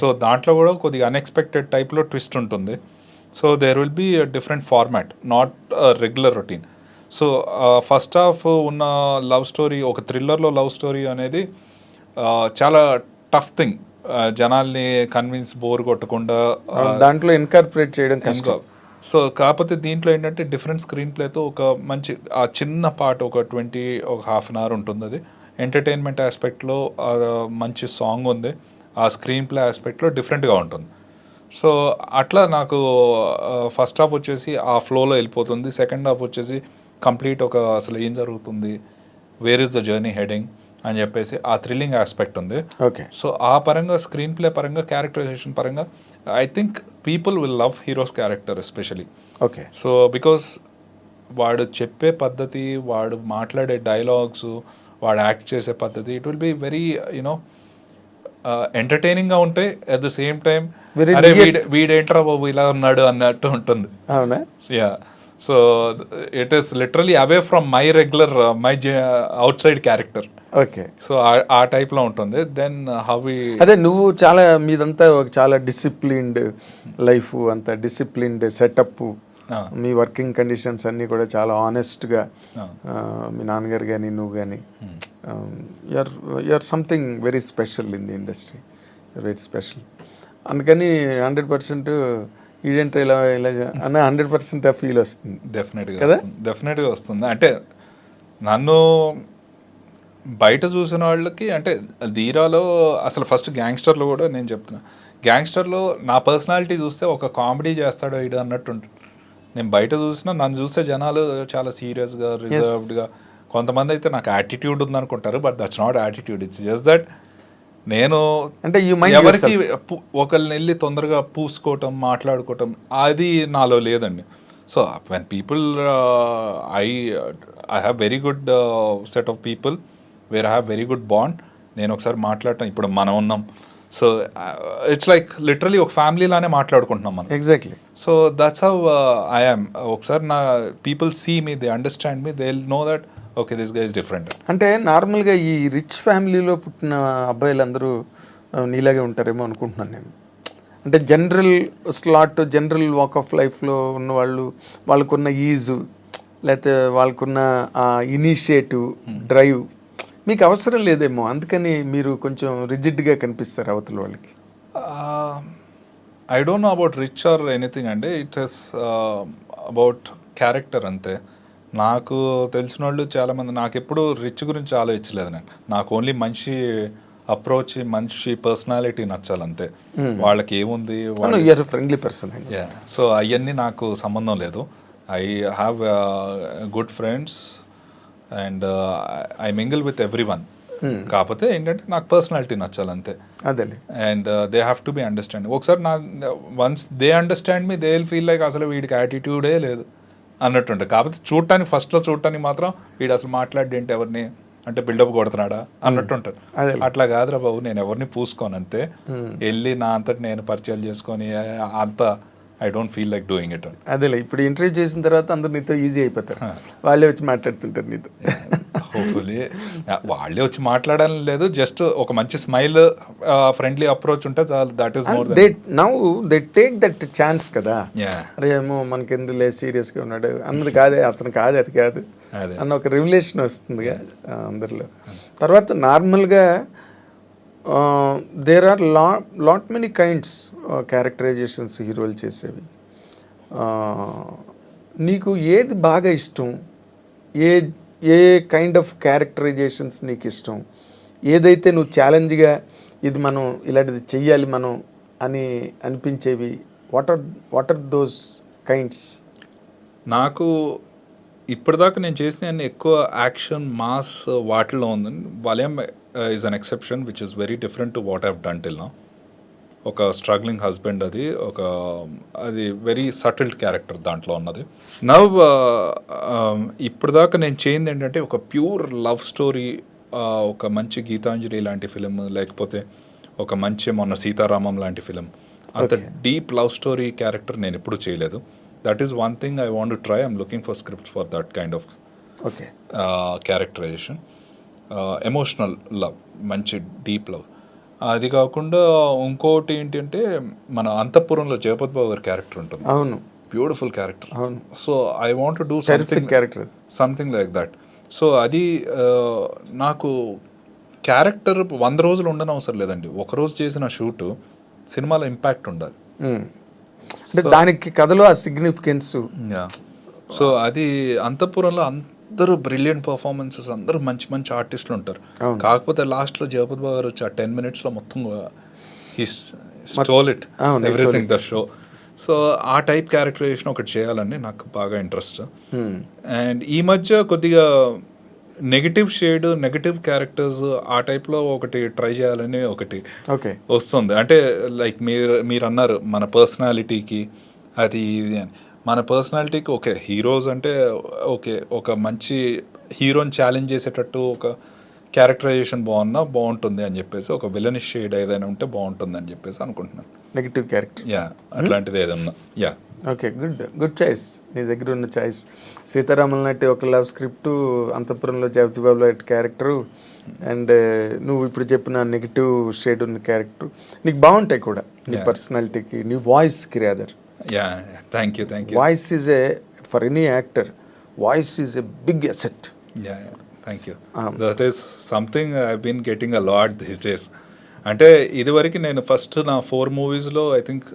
సో దాంట్లో కూడా కొద్దిగా అన్ఎక్స్పెక్టెడ్ టైప్లో ట్విస్ట్ ఉంటుంది. So there will be different format, not regular routine. So first half ఉన్న లవ్ స్టోరీ, ఒక థ్రిల్లర్లో లవ్ స్టోరీ అనేది చాలా టఫ్ థింగ్. జనాల్ని కన్విన్స్ బోర్ కొట్టకుండా దాంట్లో ఇన్కార్పొరేట్ చేయడం కష్టం. సో కాకపోతే దీంట్లో ఏంటంటే డిఫరెంట్ స్క్రీన్ ప్లేతో ఒక మంచి ఆ చిన్న పాట ఒక హాఫ్ అన్ అవర్ ఉంటుంది. అది ఎంటర్టైన్మెంట్ ఆస్పెక్ట్లో మంచి సాంగ్ ఉంది, ఆ స్క్రీన్ ప్లే ఆస్పెక్ట్లో డిఫరెంట్గా ఉంటుంది. సో అట్లా నాకు ఫస్ట్ హాఫ్ వచ్చేసి ఆ ఫ్లోలో వెళ్ళిపోతుంది. సెకండ్ హాఫ్ వచ్చేసి కంప్లీట్ ఒక అసలు ఏం జరుగుతుంది, where is the journey heading అని చెప్పేసి ఆ థ్రిల్లింగ్ ఆస్పెక్ట్ ఉంది. సో ఆ పరంగా స్క్రీన్ ప్లే పరంగా క్యారెక్టరైజేషన్ పరంగా I think people will love heroes character especially. So because వాడు చెప్పే పద్ధతి, వాడు మాట్లాడే డైలాగ్స్, వాడు యాక్ట్ చేసే పద్ధతి, it will be very you know entertaining గా ఉంటాయి. అట్ ద సేమ్ టైం వీడేంట్రా బాబు ఇలా ఉన్నాడు అన్నట్టు ఉంటుంది. Yeah, so it is literally away from my regular my outside character. So ఆ టైప్ లో ఉంటుంది. దెన్ హౌ అదే నువ్వు చాలా మీదంతా చాలా డిసిప్లిన్డ్ లైఫ్, అంత డిసిప్లిన్డ్ సెటప్, మీ వర్కింగ్ కండిషన్స్ అన్నీ కూడా చాలా ఆనెస్ట్గా, మీ నాన్నగారు కానీ నువ్వు కానీ you're something very special in the industry, very special. అందుకని 100% ఈడెంట్రీ ఇలా ఇలా అన్న 100% ఆ ఫీల్ వస్తుంది. డెఫినెట్గా వస్తుంది. అంటే నన్ను బయట చూసిన వాళ్ళకి, అంటే ధీరాలో అసలు ఫస్ట్ గ్యాంగ్స్టర్లో కూడా నేను చెప్తున్నా, గ్యాంగ్స్టర్లో నా పర్సనాలిటీ చూస్తే ఒక కామెడీ చేస్తాడో ఇడు అన్నట్టు ఉంటుంది. నేను బయట చూసినా నన్ను చూస్తే జనాలు చాలా సీరియస్గా, రిజర్వ్డ్గా, కొంతమంది అయితే నాకు యాటిట్యూడ్ ఉందనుకుంటారు. But that's not attitude, it's just that నేను అంటే ఎవరికి ఒకరిని వెళ్ళి తొందరగా పూసుకోవటం, మాట్లాడుకోవటం అది నాలో లేదండి. So when people I have very good set of people where I have very good bond. నేను ఒకసారి మాట్లాడటం, ఇప్పుడు మనం ఉన్నాం, సో ఇట్స్ లైక్ లిటరలీ ఒక ఫ్యామిలీ లానే మాట్లాడుకుంటున్నాం మనం. Exactly. So that's how I am. ఒకసారి నా people see me, they understand me, they will know that okay this guy is different. అంటే నార్మల్గా ఈ రిచ్ ఫ్యామిలీలో పుట్టిన అబ్బాయిలందరూ నీలాగే ఉంటారేమో అనుకుంటున్నాను నేను. అంటే general slot, general walk of లైఫ్లో ఉన్న వాళ్ళు, వాళ్ళకున్న ఈజు, లేకపోతే వాళ్ళకున్న ఇనిషియేటివ్, డ్రైవ్ మీకు అవసరం లేదేమో, అందుకని మీరు కొంచెం రిజిడ్గా కనిపిస్తారు అవతల వాళ్ళకి. I don't know about rich or anything అండి, ఇట్ ఇస్ అబౌట్ క్యారెక్టర్ అంతే. నాకు తెలిసిన వాళ్ళు చాలామంది నాకు ఎప్పుడు రిచ్ గురించి ఆలోచించలేదు. నాకు ఓన్లీ మంచి అప్రోచ్, మంచి పర్సనాలిటీ నచ్చాలంతే. వాళ్ళకి ఏముంది, ఫ్రెండ్లీ పర్సన్. సో అవన్నీ నాకు సంబంధం లేదు. I have good friends and I mingle with everyone. కాకపోతే ఏంటంటే నాకు పర్సనాలిటీ నచ్చాలంతే. And they have to be understanding. ఒకసారి once they understand me, they will feel like అసలు వీడికి యాటిట్యూడే లేదు అన్నట్టుంటే. కాకపోతే చూడటానికి ఫస్ట్లో చూడటానికి మాత్రం వీడు అసలు మాట్లాడేంటి, ఎవరిని అంటే బిల్డప్ కొడుతున్నాడా అన్నట్టు ఉంటారు. అట్లా కాదురా బాబు, నేను ఎవరిని పూసుకోను అంతే. వెళ్ళి నా అంతటి నేను పరిచయాలు చేసుకొని అంత I don't feel like doing it. అదేలే, ఇప్పుడు ఇంటర్వ్యూ చేసిన తర్వాత అందరు నీతో ఈజీ అయిపోతారు, వాళ్ళే వచ్చి మాట్లాడుతుంటారు నీతో. హోప్ఫుల్లీ వాళ్ళే వచ్చి మాట్లాడాలని లేదు, జస్ట్ ఒక మంచి స్మైల్, ఫ్రెండ్లీ అప్రోచ్ ఉంటే చాలు. That is more than. Now they take that chance కదా. అరే ఏమో మనకి ఎందుకు లేదు, సీరియస్గా ఉన్నాడు అన్నది కాదే, అతను కాదు, అది కాదు అన్న ఒక రివిలేషన్ వస్తుంది అందరిలో. తర్వాత నార్మల్గా there are lot many kinds characterisations హీరోలు చేసేవి. నీకు ఏది బాగా ఇష్టం, ఏ కైండ్ ఆఫ్ క్యారెక్టరైజేషన్స్ నీకు ఇష్టం, ఏదైతే నువ్వు ఛాలెంజ్గా ఇది మనం ఇలాంటిది చెయ్యాలి మనం అని అనిపించేవి? What are those kinds? నాకు ఇప్పటిదాకా నేను చేసిన అన్ని ఎక్కువ యాక్షన్ మాస్ వాటిలో ఉంది. వలయం is an exception which is very different to what have done till now. ఒక స్ట్రగ్లింగ్ హస్బెండ్, అది వెరీ సటిల్డ్ క్యారెక్టర్ దాంట్లో ఉన్నది. నవ్ ఇప్పటిదాకా నేను చేయింది ఏంటంటే ఒక ప్యూర్ లవ్ స్టోరీ, ఒక మంచి గీతాంజలి లాంటి ఫిలిం, లేకపోతే ఒక మంచి మొన్న సీతారామం లాంటి ఫిలిం, అంత డీప్ లవ్ స్టోరీ క్యారెక్టర్ నేను ఎప్పుడు చేయలేదు. That is one thing I want to try. I'm looking for scripts for that kind of characterisation. Emotional love, మంచి డీప్ లవ్. అది కాకుండా ఇంకోటి ఏంటంటే మన అంతఃపురంలో జగపతి బాబు గారి క్యారెక్టర్ ఉంటుంది. అవును, బ్యూటిఫుల్ క్యారెక్టర్. అవును. So I want to do character something like that. So అది నాకు క్యారెక్టర్ 100 రోజులు ఉండని అవసరం లేదండి. ఒకరోజు చేసిన షూట్ సినిమాలో ఇంపాక్ట్ ఉండాలి. అంటే దానికి కథలో ఆ సిగ్నిఫికెన్స్. సో అది అంతఃపురంలో అందరూ బ్రిలియంట్ పర్ఫార్మెన్సెస్, అందరూ మంచి మంచి ఆర్టిస్టులు ఉంటారు. కాకపోతే లాస్ట్లో జగపతి బాబు గారు వచ్చి ఆ 10 minutes మొత్తం he stole it, everything the show. So ఆ టైప్ క్యారెక్టరైజేషన్ ఒకటి చేయాలని నాకు బాగా ఇంట్రెస్ట్. అండ్ ఈ మధ్య కొద్దిగా నెగిటివ్ షేడ్, నెగిటివ్ క్యారెక్టర్స్ ఆ టైప్లో ఒకటి ట్రై చేయాలని ఒకటి వస్తుంది. అంటే లైక్ మీరు అన్నారు మన పర్సనాలిటీకి అది ఇది అని. మన పర్సనాలిటీకి ఓకే, హీరోస్ అంటే ఓకే, ఒక మంచి హీరోని ఛాలెంజ్ చేసేటట్టు ఒక క్యారెక్టరైజేషన్ బాగుంటుంది అని చెప్పేసి, ఒక విలనిష్ షేడ్ ఏదైనా ఉంటే బాగుంటుంది అని చెప్పేసి అనుకుంటున్నాను. నెగిటివ్ క్యారెక్టర్, అట్లాంటిది ఏదన్నా. Okay, good choice. నీ దగ్గర ఉన్న చాయిస్. సీతారామన్ లాంటి ఒక లవ్ స్క్రిప్ట్, అంతఃపురంలో జగపతి బాబు లాంటి క్యారెక్టరు, అండ్ నువ్వు ఇప్పుడు చెప్పిన నెగిటివ్ షేడ్ ఉన్న క్యారెక్టర్ నీకు బాగుంటాయి కూడా, నీ పర్సనాలిటీకి, నీ వాయిస్కి. Rather thank you. Voice is for any actor, voice is a big asset. Thank you. That is something I been getting a lot this days. అంటే ఇదివరకు నేను ఫస్ట్ నా 4 moviesలో ఐ థింక్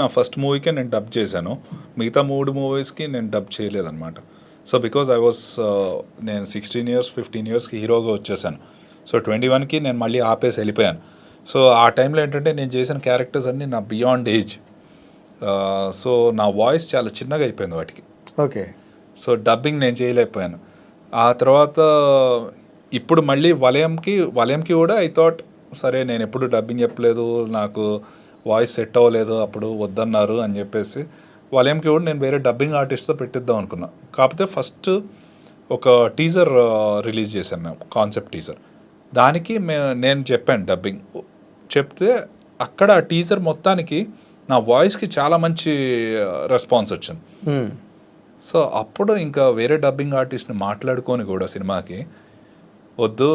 నా ఫస్ట్ మూవీకే నేను డబ్ చేశాను. మిగతా 3 moviesకి నేను డబ్ చేయలేదన్నమాట. సో బికాజ్ నేను 16 years 15 yearsకి హీరోగా వచ్చేసాను. సో 21కి నేను మళ్ళీ ఆపేసి వెళ్ళిపోయాను. సో ఆ టైంలో ఏంటంటే నేను చేసిన క్యారెక్టర్స్ అన్నీ నా బియాండ్ ఏజ్. సో నా వాయిస్ చాలా చిన్నగా అయిపోయింది వాటికి. ఓకే. సో డబ్బింగ్ నేను చేయలేకపోయాను. ఆ తర్వాత ఇప్పుడు మళ్ళీ వలయంకి కూడా ఐ థాట్ సరే, నేను ఎప్పుడు డబ్బింగ్ చెప్పలేదు, నాకు వాయిస్ సెట్ అవ్వలేదు, అప్పుడు వద్దన్నారు అని చెప్పేసి వలయంకి కూడా నేను వేరే డబ్బింగ్ ఆర్టిస్ట్తో పెట్టిద్దాం అనుకున్నా. కాకపోతే ఫస్ట్ ఒక టీజర్ రిలీజ్ చేశాను మేము, కాన్సెప్ట్ టీజర్. దానికి నేను చెప్పాను డబ్బింగ్ చెప్తే, అక్కడ ఆ టీజర్ మొత్తానికి నా వాయిస్కి చాలా మంచి రెస్పాన్స్ వచ్చింది. సో అప్పుడు ఇంకా వేరే డబ్బింగ్ ఆర్టిస్ట్ని మాట్లాడుకొని కూడా సినిమాకి, వద్దు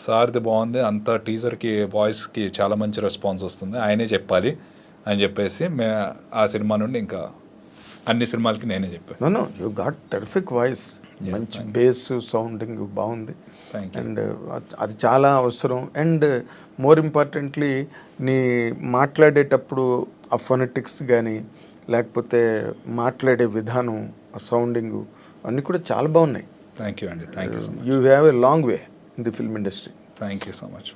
సార్ది బాగుంది, అంత టీజర్కి వాయిస్కి చాలా మంచి రెస్పాన్స్ వస్తుంది, ఆయనే చెప్పాలి అని చెప్పేసి ఆ సినిమా నుండి ఇంకా అన్ని సినిమాలకి నేనే చెప్పాను. No you got terrific voice, మంచి బేస్ సౌండింగ్ బాగుంది. అండ్ అది చాలా అవసరం. అండ్ మోర్ ఇంపార్టెంట్లీ నీ మాట్లాడేటప్పుడు ఆ ఫొనెటిక్స్ కానీ, లేకపోతే మాట్లాడే విధానం, ఆ సౌండింగ్ అన్నీ కూడా చాలా బాగున్నాయి. థ్యాంక్ యూ అండి. Thank you so much. You have a long way in the film industry. Thank you so much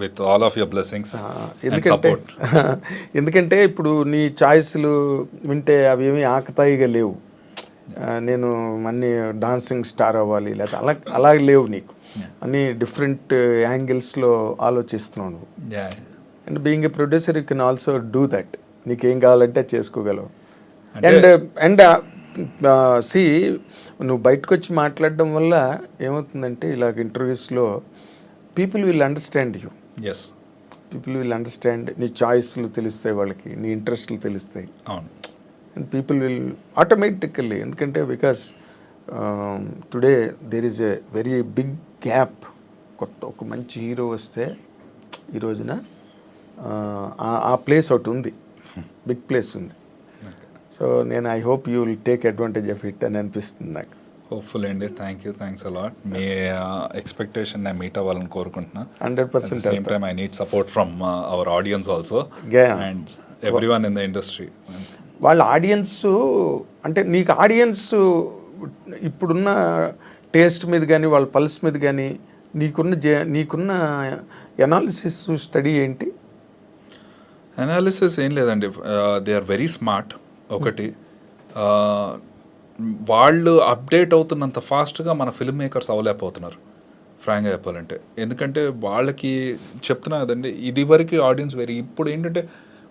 with all of your blessings and support. ఎందుకంటే ఇప్పుడు నీ ఛాయిస్లు వింటే అవి ఏమీ ఆకతాయిగా లేవు. నేను అన్ని డాన్సింగ్ స్టార్ అవ్వాలి లేదా అలా లేవు నీకు. అన్ని డిఫరెంట్ యాంగిల్స్లో ఆలోచిస్తున్నావు నువ్వు. And being a producer you can also do that. నీకేం కావాలంటే చేసుకోగలవు. అండ్ సి నువ్వు బయటకు వచ్చి మాట్లాడడం వల్ల ఏమవుతుందంటే, ఇలాగ ఇంటర్వ్యూస్లో people will understand you. People will understand. నీ చాయిస్లు తెలుస్తాయి వాళ్ళకి, నీ ఇంట్రెస్ట్లు తెలుస్తాయి. అవును. అండ్ పీపుల్ విల్ ఆటోమేటికల్లీ, ఎందుకంటే because today there is a very big gap. ఒక మంచి హీరో వస్తే ఈ రోజున ఆ ప్లేస్ ఒకటి ఉంది, బిగ్ ప్లేస్ ఉంది. సో నేను I hope you will take advantage of it అని అనిపిస్తుంది నాకు. హోప్ఫుల్ అండి. Thanks a lot. మీ ఎక్స్పెక్టేషన్ నేను మీట్ అవ్వాలని కోరుకుంటున్నా. 100%. Same time I need support from our audience also and everyone in the industry. వాళ్ళ ఆడియన్స్ అంటే నీకు ఆడియన్స్ ఇప్పుడున్న టేస్ట్ మీద కానీ, వాళ్ళ పల్స్ మీద కానీ నీకున్న ఎనాలిసిస్ స్టడీ ఏంటి? అనాలిసిస్ ఏం లేదండి, దే ఆర్ వెరీ స్మార్ట్. ఒకటి, వాళ్ళు అప్డేట్ అవుతున్నంత ఫాస్ట్గా మన ఫిల్మ్ మేకర్స్ అవ్వలేకపోతున్నారు ఫ్రాంక్గా చెప్పాలంటే. ఎందుకంటే వాళ్ళకి చెప్తున్నా కదండి, ఇది వరకు ఆడియన్స్ వేరే, ఇప్పుడు ఏంటంటే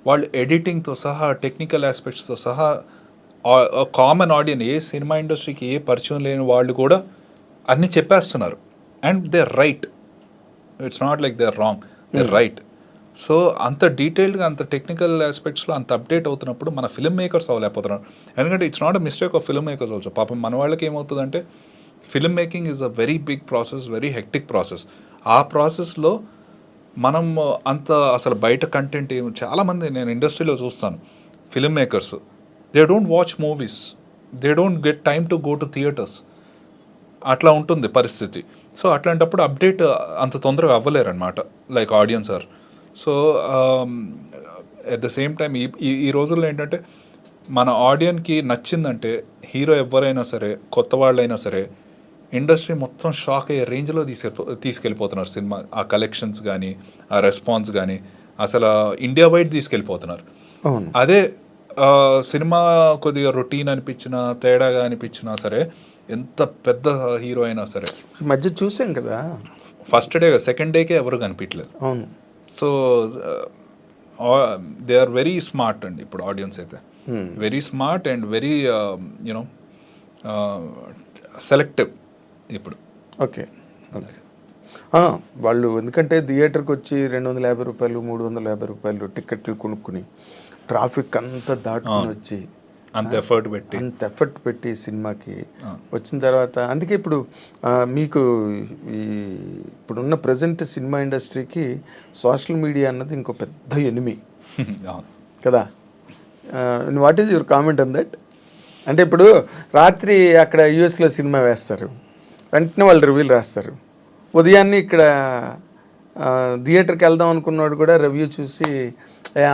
వాళ్ళు ఎడిటింగ్తో సహా టెక్నికల్ ఆస్పెక్ట్స్తో సహా కామన్ ఆడియన్స్, ఏ సినిమా ఇండస్ట్రీకి ఏ పరిచయం లేని వాళ్ళు కూడా అన్నీ చెప్పేస్తున్నారు. And they are right, it's not like they are wrong, they are right. So అంత డీటెయిల్డ్గా అంత టెక్నికల్ ఆస్పెక్ట్స్లో అంత అప్డేట్ అవుతున్నప్పుడు మన ఫిల్మ్ మేకర్స్ అవ్వలేకపోతున్నారు. ఎందుకంటే it's not a mistake of film makers also. పాపం మన వాళ్ళకి ఏమవుతుందంటే film making is a very big process, very hectic process. ఆ ప్రాసెస్లో మనం అంత అసలు బయట కంటెంట్ చాలామంది నేను ఇండస్ట్రీలో చూస్తాను, film makers they don't watch movies, they don't get time to go to theatres. అట్లా ఉంటుంది పరిస్థితి. సో అట్లాంటప్పుడు అప్డేట్ అంత తొందరగా అవ్వలేరనమాట, like audience are. So at the same time ఈ రోజుల్లో ఏంటంటే మన ఆడియన్కి నచ్చిందంటే హీరో ఎవరైనా సరే, కొత్త వాళ్ళైనా సరే, ఇండస్ట్రీ మొత్తం షాక్ అయ్యే రేంజ్లో తీసుకెళ్ళిపోతున్నారు సినిమా. ఆ కలెక్షన్స్ కానీ, ఆ రెస్పాన్స్ కానీ, అసలు ఇండియా వైడ్ తీసుకెళ్ళిపోతున్నారు. అదే సినిమా కొద్దిగా రొటీన్ అనిపించినా, తేడాగా అనిపించినా సరే, ఎంత పెద్ద హీరో అయినా సరే, మధ్య చూసాం కదా, ఫస్ట్ డే సెకండ్ డేకే ఎవరు కనిపించలేదు. అవును. So they are very smart అండి ఇప్పుడు ఆడియన్స్ అయితే, very smart and very you know selective ఇప్పుడు. Okay okay. వాళ్ళు ఎందుకంటే థియేటర్కి వచ్చి 250 రూపాయలు 350 రూపాయలు టికెట్లు కొనుక్కుని ట్రాఫిక్ అంతా దాటుకుని వచ్చి అంత ఎఫర్ట్ పెట్టి సినిమాకి వచ్చిన తర్వాత, అందుకే ఇప్పుడు మీకు ఇప్పుడున్న ప్రజెంట్ సినిమా ఇండస్ట్రీకి సోషల్ మీడియా అన్నది ఇంకో పెద్ద ఎనిమి కదా. What is your comment on that? అంటే ఇప్పుడు రాత్రి అక్కడ యూఎస్లో సినిమా వేస్తారు, వెంటనే వాళ్ళు రివ్యూలు రాస్తారు. ఉదయాన్నే ఇక్కడ థియేటర్కి వెళ్దాం అనుకున్నాడు కూడా రివ్యూ చూసి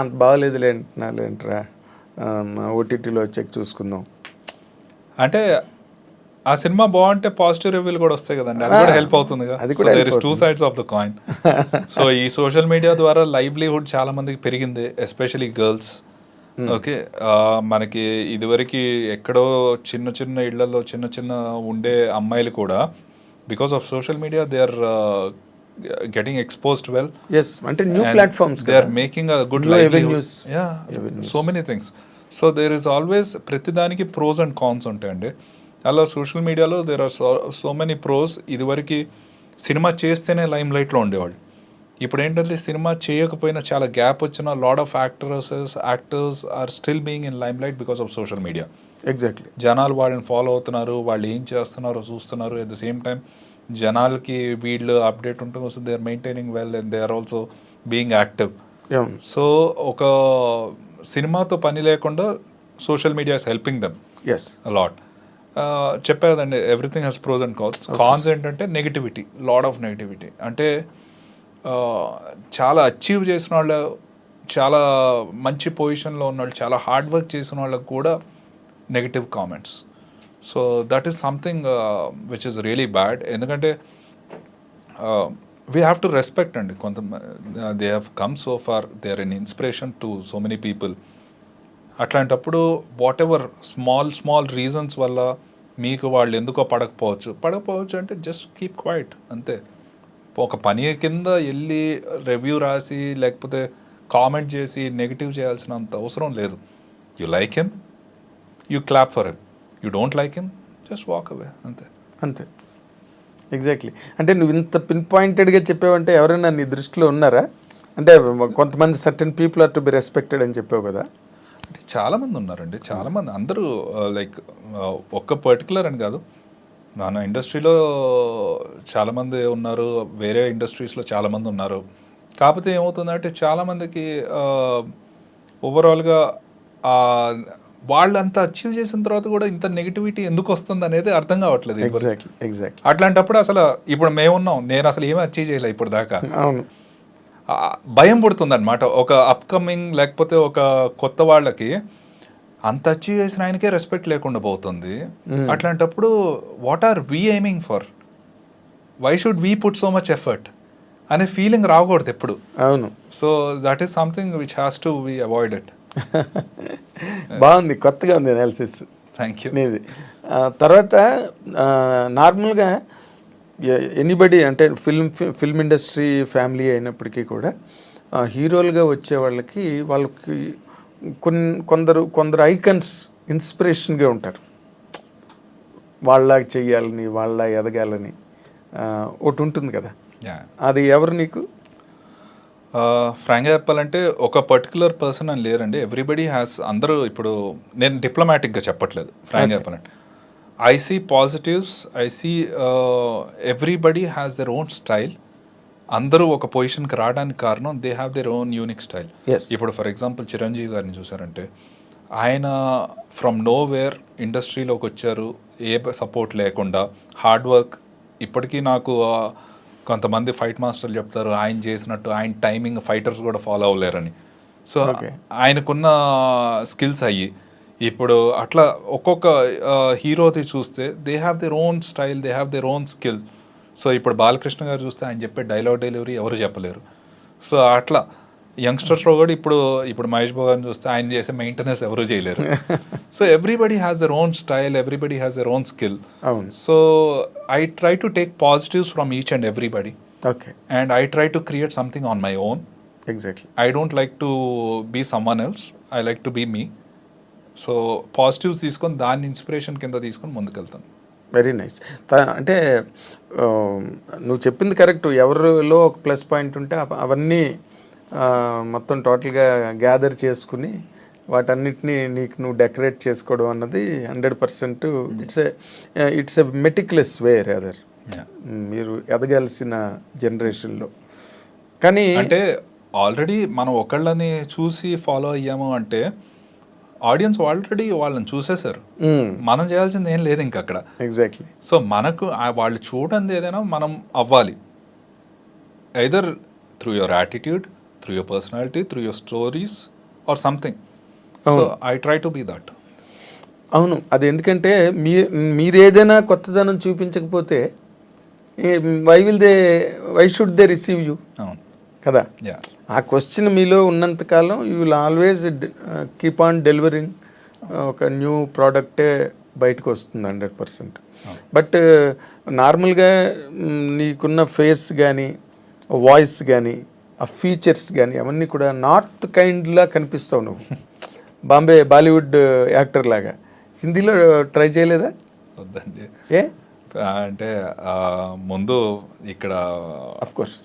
అంత బాగోలేదులే అంటున్నారా, ఓటీటీలో చెక్ చూసుకుందాం అంటే. ఆ సినిమా బాగుంటే పాజిటివ్ రివ్యూలు కూడా వస్తాయి కదండి, అది కూడా హెల్ప్ అవుతుంది. There is 2 sides of the coin. So ఈ సోషల్ మీడియా ద్వారా లైవ్లీహుడ్ చాలా మందికి పెరిగింది, ఎస్పెషలీ గర్ల్స్. ఓకే, మనకి ఇదివరకు ఎక్కడో చిన్న చిన్న ఇళ్లలో చిన్న ఉండే అమ్మాయిలు కూడా because of social media they are getting exposed well. Yes, అంటే new platforms they are making a good livelihood. Yeah, so many things. So there is always ప్రతిదానికి pros and cons ఉంటాయండి. అలా సోషల్ మీడియాలో there are so many pros. ఇదివరకు cinema చేస్తేనే లైమ్ లైట్లో ఉండేవాళ్ళు. ఇప్పుడు ఏంటంటే సినిమా చేయకపోయినా చాలా గ్యాప్ వచ్చిన lot of actors are still being in limelight because of social media. Exactly. జనాలు వాళ్ళని ఫాలో అవుతున్నారు, వాళ్ళు ఏం చేస్తున్నారో చూస్తున్నారు. ఎట్ ద సేమ్ టైం జనాలకి వీళ్ళు అప్డేట్ ఉంటుంది, so they are maintaining well and they are also being active. So ఒక సినిమాతో పని లేకుండా social media is helping them a lot. చెప్పేదండి, everything has pros and cons. Cons ఏంటంటే నెగిటివిటీ, లాట్ ఆఫ్ నెగిటివిటీ. అంటే చాలా అచీవ్ చేసిన వాళ్ళు, చాలా మంచి పొజిషన్లో ఉన్న వాళ్ళు, చాలా హార్డ్ వర్క్ చేసిన వాళ్ళకి కూడా negative comments. So that is something which is really bad. ఎందుకంటే వీ హ్యావ్ టు రెస్పెక్ట్ అండి. They have come so far, they are an inspiration to so many people. అట్లాంటప్పుడు వాట్ ఎవర్ స్మాల్ రీజన్స్ వల్ల మీకు వాళ్ళు ఎందుకో పడకపోవచ్చు అంటే just keep quiet అంతే. ఒక పని కింద వెళ్ళి రివ్యూ రాసి లేకపోతే కామెంట్ చేసి నెగిటివ్ చేయాల్సినంత అవసరం లేదు. You like him, you clap for him. You don't like him, just walk away అంతే. ఎగ్జాక్ట్లీ. అంటే నువ్వు ఇంత పిన్ పాయింటెడ్గా చెప్పావంటే ఎవరైనా నీ దృష్టిలో ఉన్నారా? అంటే కొంతమంది certain people are to be respected అని చెప్పావు కదా. అంటే చాలామంది ఉన్నారండి, చాలామంది. అందరూ లైక్ ఒక్క పర్టికులర్ అని కాదు, మన ఇండస్ట్రీలో చాలామంది ఉన్నారు, వేరే ఇండస్ట్రీస్లో చాలామంది ఉన్నారు. కాకపోతే ఏమవుతుందంటే చాలామందికి ఓవరాల్గా వాళ్ళంతా అచీవ్ చేసిన తర్వాత కూడా ఇంత నెగిటివిటీ ఎందుకు వస్తుంది అనేది అర్థం కావట్లేదు. ఎగ్జాక్ట్లీ. అట్లాంటప్పుడు అసలు ఇప్పుడు మేమున్నాం, నేను అసలు ఏమీ అచీవ్ చేయలే ఇప్పుడు దాకా, అవును, భయం పుడుతుంది అనమాట. ఒక అప్కమింగ్ లేకపోతే ఒక కొత్త వాళ్ళకి అంత అచీవ్ చేసిన ఆయనకే రెస్పెక్ట్ లేకుండా పోతుంది. అట్లాంటప్పుడు what are we aiming for? Why should we put so much effort అనే ఫీలింగ్ రాకూడదు ఎప్పుడు. అవును. So that is something which has to be avoided. బాగుంది, కొత్తగా ఉంది అనాలిసిస్. Thank you. నీది. తర్వాత నార్మల్గా ఎనీబడి అంటే ఫిల్మ్ ఇండస్ట్రీ ఫ్యామిలీ అయినప్పటికీ కూడా హీరోలుగా వచ్చే వాళ్ళకి కొందరు ఐకన్స్ ఇన్స్పిరేషన్గా ఉంటారు. వాళ్ళలాగా చెయ్యాలని, వాళ్ళ ఎదగాలని ఒకటి ఉంటుంది కదా, అది ఎవరు నీకు? ఫ్రాంక్గా చెప్పాలంటే ఒక పర్టికులర్ పర్సన్ అని లేరండి. ఎవ్రీబడి హ్యాస్, అందరూ ఇప్పుడు నేను డిప్లొమాటిక్గా చెప్పట్లేదు. ఫ్రాంక్గా చెప్పాలంటే I see positives, I see everybody has their own style. అందరూ ఒక పొజిషన్కి రావడానికి కారణం they have their own unique style. ఇప్పుడు ఫర్ ఎగ్జాంపుల్ చిరంజీవి గారిని చూసారంటే ఆయన ఫ్రమ్ నో వేర్ ఇండస్ట్రీలోకి వచ్చారు, ఏ సపోర్ట్ లేకుండా హార్డ్ వర్క్. ఇప్పటికీ నాకు కొంతమంది ఫైట్ మాస్టర్లు చెప్తారు ఆయన చేసినట్టు ఆయన టైమింగ్ ఫైటర్స్ కూడా ఫాలో అవ్వలేరని. సో ఆయనకున్న స్కిల్స్ అయ్యి ఇప్పుడు అట్లా ఒక్కొక్క హీరోది చూస్తే they have their own style, they have their own skill. So ఇప్పుడు బాలకృష్ణ గారు చూస్తే ఆయన చెప్పే డైలాగ్ డెలివరీ ఎవరు చెప్పలేరు. సో అట్లా యంగ్స్టర్స్లో కూడా ఇప్పుడు మహేష్ బాబు గారిని చూస్తే ఆయన చేసే మెయింటెనెన్స్ ఎవరు చేయలేరు. So everybody has their own style, everybody has their own skill. So I try to take positives from each and everybody. Okay. And I try to create something on my own. Exactly. I don't like to be someone else. I like to be me. So positives తీసుకొని దాన్ని inspiration కింద తీసుకొని ముందుకెళ్తాను. Very nice. అంటే నువ్వు చెప్పింది correct. ఎవరిలో ఒక plus point ఉంటే అవన్నీ మొత్తం టోటల్గా గ్యాదర్ చేసుకుని వాటన్నిటినీ నీకు నువ్వు డెకరేట్ చేసుకోవడం అన్నది 100% it's a meticulous way rather. మీరు ఎదగాల్సిన జనరేషన్లో. కానీ అంటే ఆల్రెడీ మనం ఒకళ్ళని చూసి ఫాలో అయ్యాము అంటే ఆడియన్స్ ఆల్రెడీ వాళ్ళని చూసేశారు, మనం చేయాల్సింది ఏం లేదు ఇంకా అక్కడ. ఎగ్జాక్ట్లీ. సో మనకు వాళ్ళు చూడండి ఏదైనా మనం అవ్వాలి, either through your attitude, through your personality, through your stories or something. So I try to be that. అవును, అది ఎందుకంటే మీరు ఏదైనా కొత్తదనం చూపించకపోతే why should they receive you? అవును కదా. ఆ క్వశ్చన్ మీలో ఉన్నంతకాలం you will always keep on delivering ఒక న్యూ ప్రోడక్టే బయటకు వస్తుంది 100%. బట్ నార్మల్గా నీకున్న ఫేస్ కానీ వాయిస్ కానీ ఆ ఫీచర్స్ కానీ అవన్నీ కూడా నార్త్ కైండ్లా కనిపిస్తావు నువ్వు. బాలీవుడ్ యాక్టర్ లాగా. హిందీలో ట్రై చేయలేదా? వద్దండి. ఏ అంటే ముందు ఇక్కడ అఫ్ కోర్స్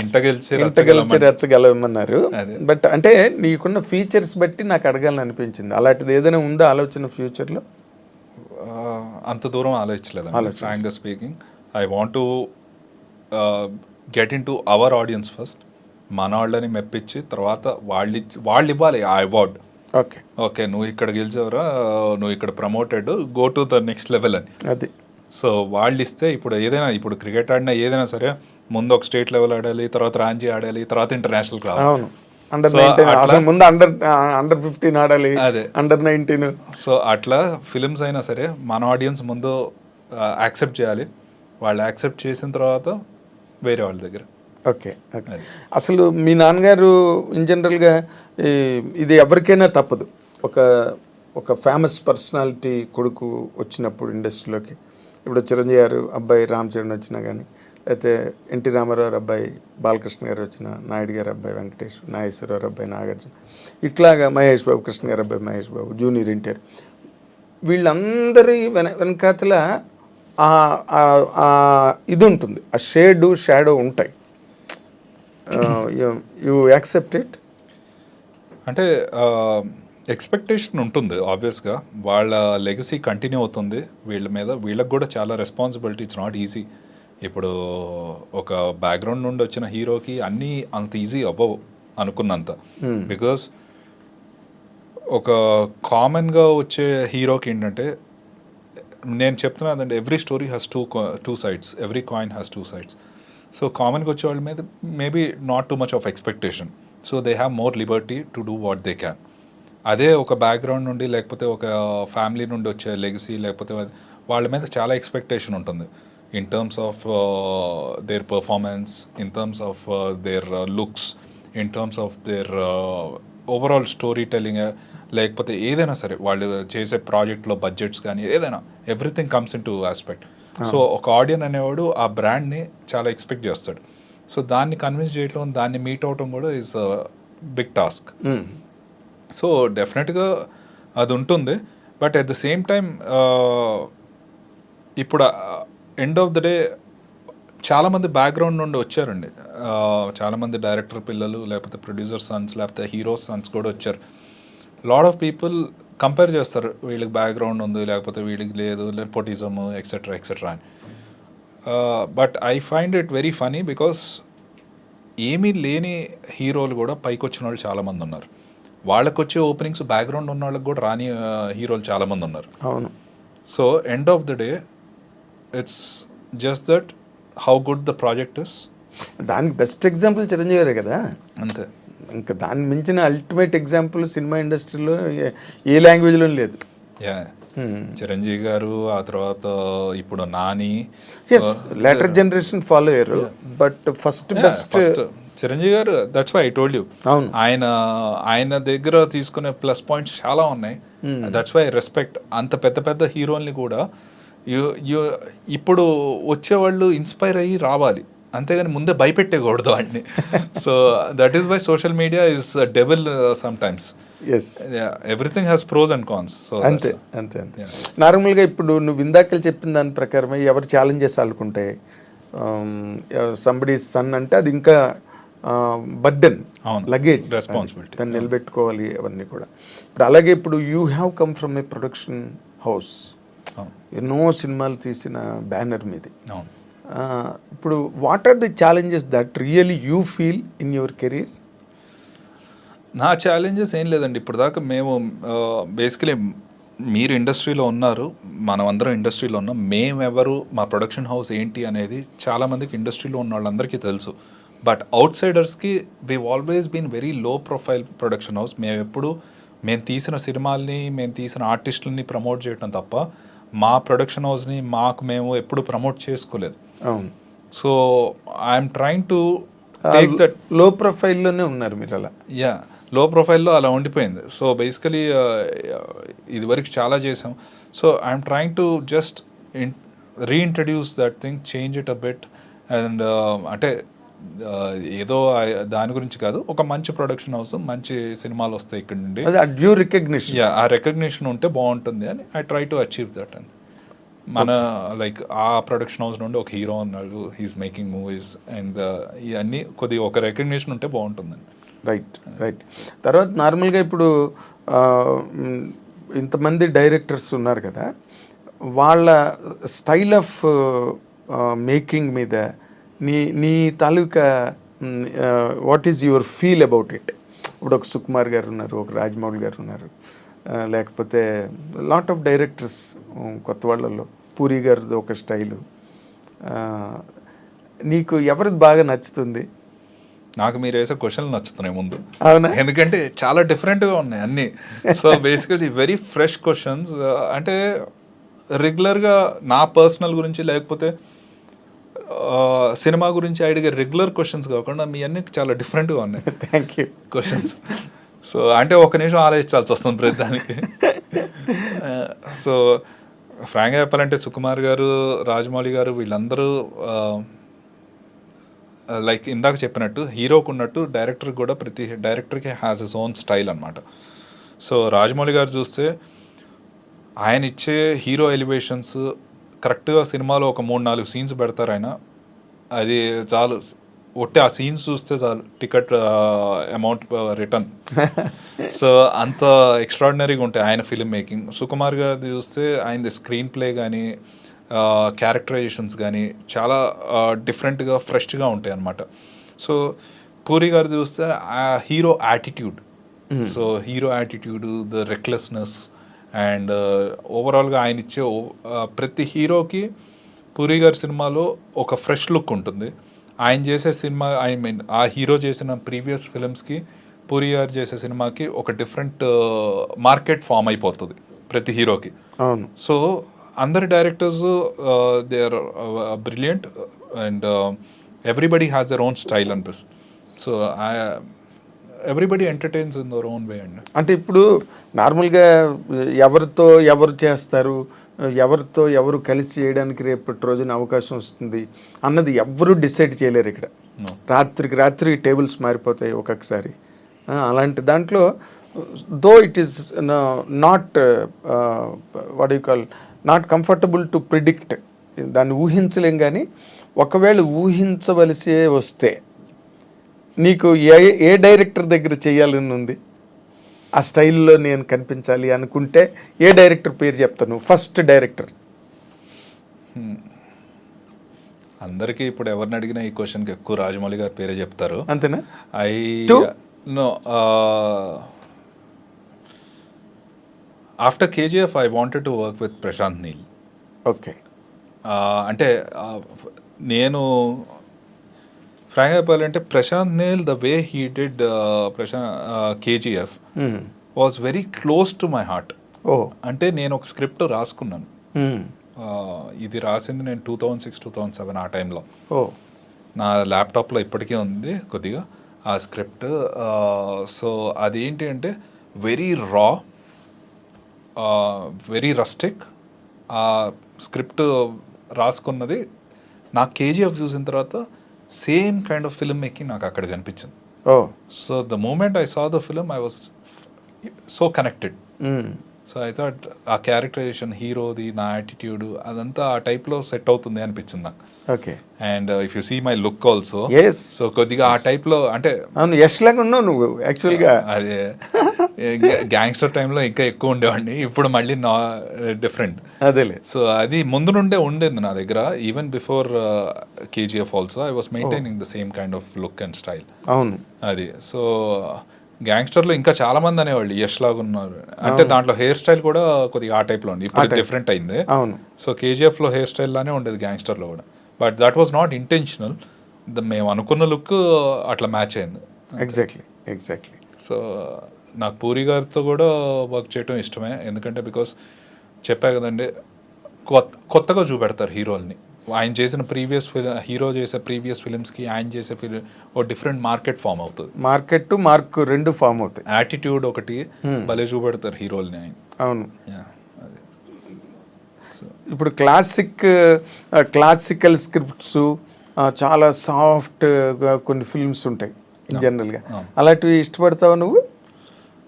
ఇంటగెలిచి రెచ్చగలమన్నారు. బట్ అంటే నీకున్న ఫీచర్స్ బట్టి నాకు అడగాలని అనిపించింది. అలాంటిది ఏదైనా ఉందా ఆలోచన ఫ్యూచర్లో? అంత దూరం ఆలోచించలేదు. ఫ్రాంక్గా speaking, I want to get in to our audience first. మన వాళ్ళని మెప్పించి తర్వాత వాళ్ళు ఇవ్వాలి ఆ అవార్డ్. ఓకే నువ్వు ఇక్కడ గెలిచావురా, నువ్వు ఇక్కడ promoted, go to the next level అని. అది సో వాళ్ళు ఇస్తే ఇప్పుడు ఏదైనా, ఇప్పుడు క్రికెట్ ఆడినా ఏదైనా సరే ముందు ఒక స్టేట్ లెవెల్ ఆడాలి, తర్వాత రంజీ ఆడాలి, తర్వాత ఇంటర్నేషనల్ రావాలి. అవును, అండర్ 15 ఆడాలి, అదే అండర్ 19. సో అట్లా ఫిలిమ్స్ అయినా సరే మన ఆడియన్స్ ముందు యాక్సెప్ట్ చేయాలి. వాళ్ళు యాక్సెప్ట్ చేసిన తర్వాత వేరే వాళ్ళ దగ్గర. ఓకే. అసలు మీ నాన్నగారు ఇన్ జనరల్గా ఇది ఎవరికైనా తప్పదు, ఒక ఫేమస్ పర్సనాలిటీ కొడుకు వచ్చినప్పుడు ఇండస్ట్రీలోకి. ఇప్పుడు చిరంజీవి గారు అబ్బాయి రామ్ చరణ్ వచ్చినా కానీ, లేకపోతే ఎన్టీ రామారావు అబ్బాయి బాలకృష్ణ గారు వచ్చిన, నాయుడు గారు అబ్బాయి వెంకటేష్, నాగేశ్వరరావు అబ్బాయి నాగార్జున, ఇట్లాగా మహేష్ బాబు, కృష్ణ గారు అబ్బాయి మహేష్ బాబు, జూనియర్ ఎన్టీఆర్, వీళ్ళందరి వెనకాతల ఇది ఉంటుంది, ఆ షాడో ఉంటాయి. You accept it? అంటే ఎక్స్పెక్టేషన్ ఉంటుంది ఆబ్వియస్గా. వాళ్ళ లెగసీ కంటిన్యూ అవుతుంది వీళ్ళ మీద. వీళ్ళకి కూడా చాలా రెస్పాన్సిబిలిటీ. It's not easy. ఇప్పుడు ఒక బ్యాక్గ్రౌండ్ నుండి వచ్చిన హీరోకి అన్నీ అంత ఈజీ అవ్వవు అనుకున్నంత. బికాస్ ఒక కామన్గా వచ్చే హీరోకి ఏంటంటే, నేను చెప్తున్నానంటే every story has two sides, every coin has two sides. So కామన్గా వచ్చే వాళ్ళ మీద maybe not too much of expectation. So they have more Liberty to do what they can. అదే ఒక బ్యాక్గ్రౌండ్ నుండి లేకపోతే ఒక ఫ్యామిలీ నుండి వచ్చే లెగసీ లేకపోతే వాళ్ళ మీద చాలా ఎక్స్పెక్టేషన్ ఉంటుంది. in terms of their performance, in terms of their looks, in terms of their overall storytelling, లేకపోతే ఏదైనా సరే వాళ్ళు చేసే ప్రాజెక్ట్లో బడ్జెట్స్ కానీ ఏదైనా everything comes in to aspect. So ఒక ఆడియన్ అనేవాడు ఆ బ్రాండ్ని చాలా ఎక్స్పెక్ట్ చేస్తాడు. సో దాన్ని కన్విన్స్ చేయటం, దాన్ని మీట్ అవటం కూడా ఈజ్ బిగ్ టాస్క్. సో డెఫినెట్గా అది ఉంటుంది. But at the same time ఇప్పుడు ఎండ్ ఆఫ్ ద డే చాలామంది బ్యాక్గ్రౌండ్ నుండి వచ్చారండి. చాలామంది డైరెక్టర్ పిల్లలు, లేకపోతే ప్రొడ్యూసర్ సన్స్, లేకపోతే హీరో సన్స్ కూడా వచ్చారు. లాట్ ఆఫ్ పీపుల్ కంపేర్ చేస్తారు, వీళ్ళకి బ్యాక్గ్రౌండ్ ఉంది లేకపోతే వీళ్ళకి లేదు, నెపోటిజం ఎక్సెట్రా ఎక్సెట్రా అని. But I find it very funny because ఏమీ లేని హీరోలు కూడా పైకి వచ్చిన వాళ్ళు చాలామంది ఉన్నారు. వాళ్ళకి వచ్చే ఓపెనింగ్స్ బ్యాక్గ్రౌండ్ ఉన్న వాళ్ళకి కూడా రాని హీరోలు చాలామంది ఉన్నారు. అవును. So end of the day it's just that how good the project is. దానికి బెస్ట్ ఎగ్జాంపుల్ చిరంజీవి గారే కదా. అంతే. ఇంకా దాన్ని మించిన అల్టిమేట్ ఎగ్జాంపుల్ సినిమా ఇండస్ట్రీలో ఏ లాంగ్వేజ్లో లేదు. యా, చిరంజీవి గారు, ఆ తర్వాత ఇప్పుడు Nani. Yes, later generation follow అయ్యారు. But first best Chiranjeevi garu. That's why I told you. అవును. ఆయన దగ్గర తీసుకునే ప్లస్ పాయింట్స్ చాలా ఉన్నాయి. That's why respect. అంత పెద్ద పెద్ద హీరోల్ని కూడా ఇప్పుడు వచ్చేవాళ్ళు ఇన్స్పైర్ అయ్యి రావాలి, అంతేగాని ముందే భయపెట్టేకూడదు వాడిని. So that is why social media is devil sometimes. Everything has pros and cons. So అంతే అంతే అంతే. నార్మల్గా ఇప్పుడు నువ్వు ఇందాక చెప్పిన దాని ప్రకారమే ఎవరు ఛాలెంజెస్ వాళ్ళకుంటాయి. సంబడి సన్ అంటే అది ఇంకా బర్డెన్, లగేజ్, రెస్పాన్సిబిలిటీ, దాన్ని నిలబెట్టుకోవాలి అవన్నీ కూడా. ఇప్పుడు అలాగే ఇప్పుడు you have come from a production house, ఎన్నో సినిమాలు తీసిన బ్యానర్ మీది. ఇప్పుడు what are the challenges that really you feel in your career? నా ఛాలెంజెస్ ఏం లేదండి. ఇప్పుడు దాకా మేము బేసికలీ మీరు ఇండస్ట్రీలో ఉన్నారు, మనం అందరం ఇండస్ట్రీలో ఉన్నాం. మేమెవరు, మా ప్రొడక్షన్ హౌస్ ఏంటి అనేది చాలామందికి ఇండస్ట్రీలో ఉన్న వాళ్ళందరికీ తెలుసు. బట్ అవుట్ సైడర్స్కి we always been very low profile production house. మేము తీసిన సినిమాల్ని, మేము తీసిన ఆర్టిస్టులని ప్రమోట్ చేయడం తప్ప మా ప్రొడక్షన్ హౌస్ని మేము ఎప్పుడు ప్రమోట్ చేసుకోలేదు. So I'm trying to take that. లో ప్రొఫైల్లోనే ఉన్నారు మీరు అలా. యా, లో ప్రొఫైల్లో అలా ఉండిపోయింది. సో బేసికలీ ఇదివరకు చాలా చేసాం. So I'm trying to just reintroduce that thing, change it a bit. And అంటే ఏదో దాని గురించి కాదు, ఒక మంచి ప్రొడక్షన్ హౌస్, మంచి సినిమాలు వస్తాయి ఇక్కడ నుండి. Due recognition. యా, ఆ రికగ్నిషన్ ఉంటే బాగుంటుంది అని I try to achieve that. And మన లైక్ ఆ ప్రొడక్షన్ హౌస్ నుండి ఒక హీరో ఉన్నాడు, హీస్ మేకింగ్ మూవీస్, అండ్ ఇవన్నీ కొద్దిగా ఒక రికగ్నిషన్ ఉంటే బాగుంటుందండి. Right right. తర్వాత నార్మల్గా ఇప్పుడు ఇంతమంది డైరెక్టర్స్ ఉన్నారు కదా, వాళ్ళ స్టైల్ ఆఫ్ మేకింగ్ మీద నీ తాలూకా what is your feel about it? ఇప్పుడు ఒక సుకుమార్ గారు ఉన్నారు, ఒక రాజమౌళి గారు ఉన్నారు, లేకపోతే లాట్ ఆఫ్ డైరెక్టర్స్ కొత్త వాళ్ళలో, పూరి గారిది ఒక స్టైలు. నీకు ఎవరిది బాగా నచ్చుతుంది? నాకు మీరు వేసే క్వశ్చన్లు నచ్చుతున్నాయి ముందు. అవునా? ఎందుకంటే చాలా డిఫరెంట్గా ఉన్నాయి అన్నీ. So basically very fresh questions. అంటే రెగ్యులర్గా నా పర్సనల్ గురించి లేకపోతే సినిమా గురించి అడిగే రెగ్యులర్ క్వశ్చన్స్ కాకుండా మీ అన్ని చాలా డిఫరెంట్గా ఉన్నాయి. Thank you. క్వశ్చన్స్. సో అంటే ఒక నిమిషం ఆలోచించాల్సి వస్తుంది ప్రతి దానికి. సో ఫ్రాంక్గా చెప్పాలంటే సుకుమార్ గారు, రాజమౌళి గారు, వీళ్ళందరూ లైక్ ఇందాక చెప్పినట్టు హీరోకు ఉన్నట్టు డైరెక్టర్ కూడా ప్రతి డైరెక్టర్కి హ్యాస్ హిస్ ఓన్ స్టైల్ అనమాట. సో రాజమౌళి గారు చూస్తే ఆయన ఇచ్చే హీరో ఎలివేషన్స్ కరెక్ట్గా సినిమాలో ఒక 3-4 సీన్స్ పెడతారు ఆయన. అది చాలు, ఒట్టి ఆ సీన్స్ చూస్తే చాలు టికెట్ అమౌంట్ రిటర్న్. సో అంత ఎక్స్ట్రాడినరీగా ఉంటాయి ఆయన ఫిల్మ్ మేకింగ్. సుకుమార్ గారిది చూస్తే ఆయనది స్క్రీన్ ప్లే కానీ క్యారెక్టరైజేషన్స్ కానీ చాలా డిఫరెంట్గా ఫ్రెష్గా ఉంటాయి అన్నమాట. సో పూరి గారిది చూస్తే ఆ hero attitude, so hero attitude, the recklessness, and ఓవరాల్గా ఆయన ఇచ్చే ప్రతి హీరోకి పూరి గారి సినిమాలో ఒక ఫ్రెష్ లుక్ ఉంటుంది. ఆయన చేసే సినిమా, ఐ మీన్ ఆ హీరో చేసిన ప్రీవియస్ ఫిలిమ్స్కి పూరి గారు చేసే సినిమాకి ఒక డిఫరెంట్ మార్కెట్ ఫామ్ అయిపోతుంది ప్రతి హీరోకి. అవును. సో అందరి డైరెక్టర్స్ they are brilliant and everybody has their own style అనిపిస్తుంది. So everybody entertains in their own way అండి. అంటే ఇప్పుడు నార్మల్గా ఎవరితో ఎవరు చేస్తారు, ఎవరితో ఎవరు కలిసి చేయడానికి రేపటి రోజున అవకాశం వస్తుంది అన్నది ఎవ్వరూ డిసైడ్ చేయలేరు ఇక్కడ. రాత్రికి రాత్రి టేబుల్స్ మారిపోతాయి ఒక్కొక్కసారి. అలాంటి దాంట్లో though it is not what you call not comfortable to predict, దాన్ని ఊహించలేం. కానీ ఒకవేళ ఊహించవలసి వస్తే నీకు ఏ డైరెక్టర్ దగ్గర చేయాలని ఉంది, ఆ స్టైల్లో నేను కనిపించాలి అనుకుంటే ఏ డైరెక్టర్ పేరు చెప్తాను? ఫస్ట్ డైరెక్టర్ అందరికీ ఇప్పుడు ఎవరిని అడిగినా ఈ క్వశ్చన్కి ఎక్కువ రాజమౌళి గారి పేరే చెప్తారు. అంతేనా? No, after KGF, I wanted to work with Prashant Neel. Okay. అంటే నేను ఫ్రాంక్గా చెప్పాలంటే Prashant Neel the way he did KGF was very close to my heart. అంటే నేను ఒక స్క్రిప్ట్ రాసుకున్నాను. ఇది రాసింది నేను 2006-2007 ఆ టైంలో. నా ల్యాప్టాప్లో ఇప్పటికీ ఉంది కొద్దిగా ఆ స్క్రిప్ట్. సో అదేంటి అంటే వెరీ రా, వెరీ రస్టిక్. ఆ స్క్రిప్ట్ రాసుకున్నది నాకు KGF చూసిన తర్వాత same kind of film making నాకు అక్కడ కనిపించింది. So the moment I saw the film I was so connected. So I thought ఆ క్యారెక్టరైజేషన్, హీరోది, నా యాటిట్యూడ్ అదంతా ఆ టైప్లో సెట్ అవుతుంది అనిపించింది నాకు. Okay. And if you see my look also, so కొద్దిగా ఆ టైప్లో అంటే యష్ లాగా ఉన్నావు నువ్వు యాక్చువల్గా. అదే గ్యాంగ్స్టర్ టైంలో ఇంకా ఎక్కువ ఉండేవాడిని, ఇప్పుడు మళ్ళీ డిఫరెంట్. అదేలే. సో అది ముందు నుండే ఉండేది నా దగ్గర. Even before KGF also I was maintaining the same kind of look and style. అవును. అది సో గ్యాంగ్స్టర్లో ఇంకా చాలా మంది అనేవాళ్ళు యష్ లాగా ఉన్నారు అంటే దాంట్లో హెయిర్ స్టైల్ కూడా కొద్దిగా ఆ టైప్లో ఉంది. ఇప్పుడు డిఫరెంట్ అయింది. అవును. సో KGFలో హెయిర్ స్టైల్ లానే ఉండేది గ్యాంగ్స్టర్లో కూడా. But that was not intentional. మేము అనుకున్న లుక్ అట్లా మ్యాచ్ అయింది. ఎగ్జాక్ట్లీ. సో నాకు పూరి గారితో కూడా వర్క్ చేయడం ఇష్టమే. ఎందుకంటే బికాస్ చెప్పా కదండి, కొత్తగా చూపెడతారు హీరోల్ని. ఆయన చేసిన హీరో చేసే ప్రీవియస్ ఫిలిమ్స్కి ఆయన చేసే ఫిలిం ఒక డిఫరెంట్ మార్కెట్ ఫామ్ అవుతుంది. మార్క్ రెండు ఫామ్ అవుతాయి. యాటిట్యూడ్ ఒకటి భలే చూపెడతారు హీరోల్ని ఆయన. అవును. ఇప్పుడు క్లాసికల్ స్క్రిప్ట్స్ చాలా సాఫ్ట్ కొన్ని ఫిల్మ్స్ ఉంటాయి జనరల్గా. అలాంటివి ఇష్టపడతావు నువ్వు?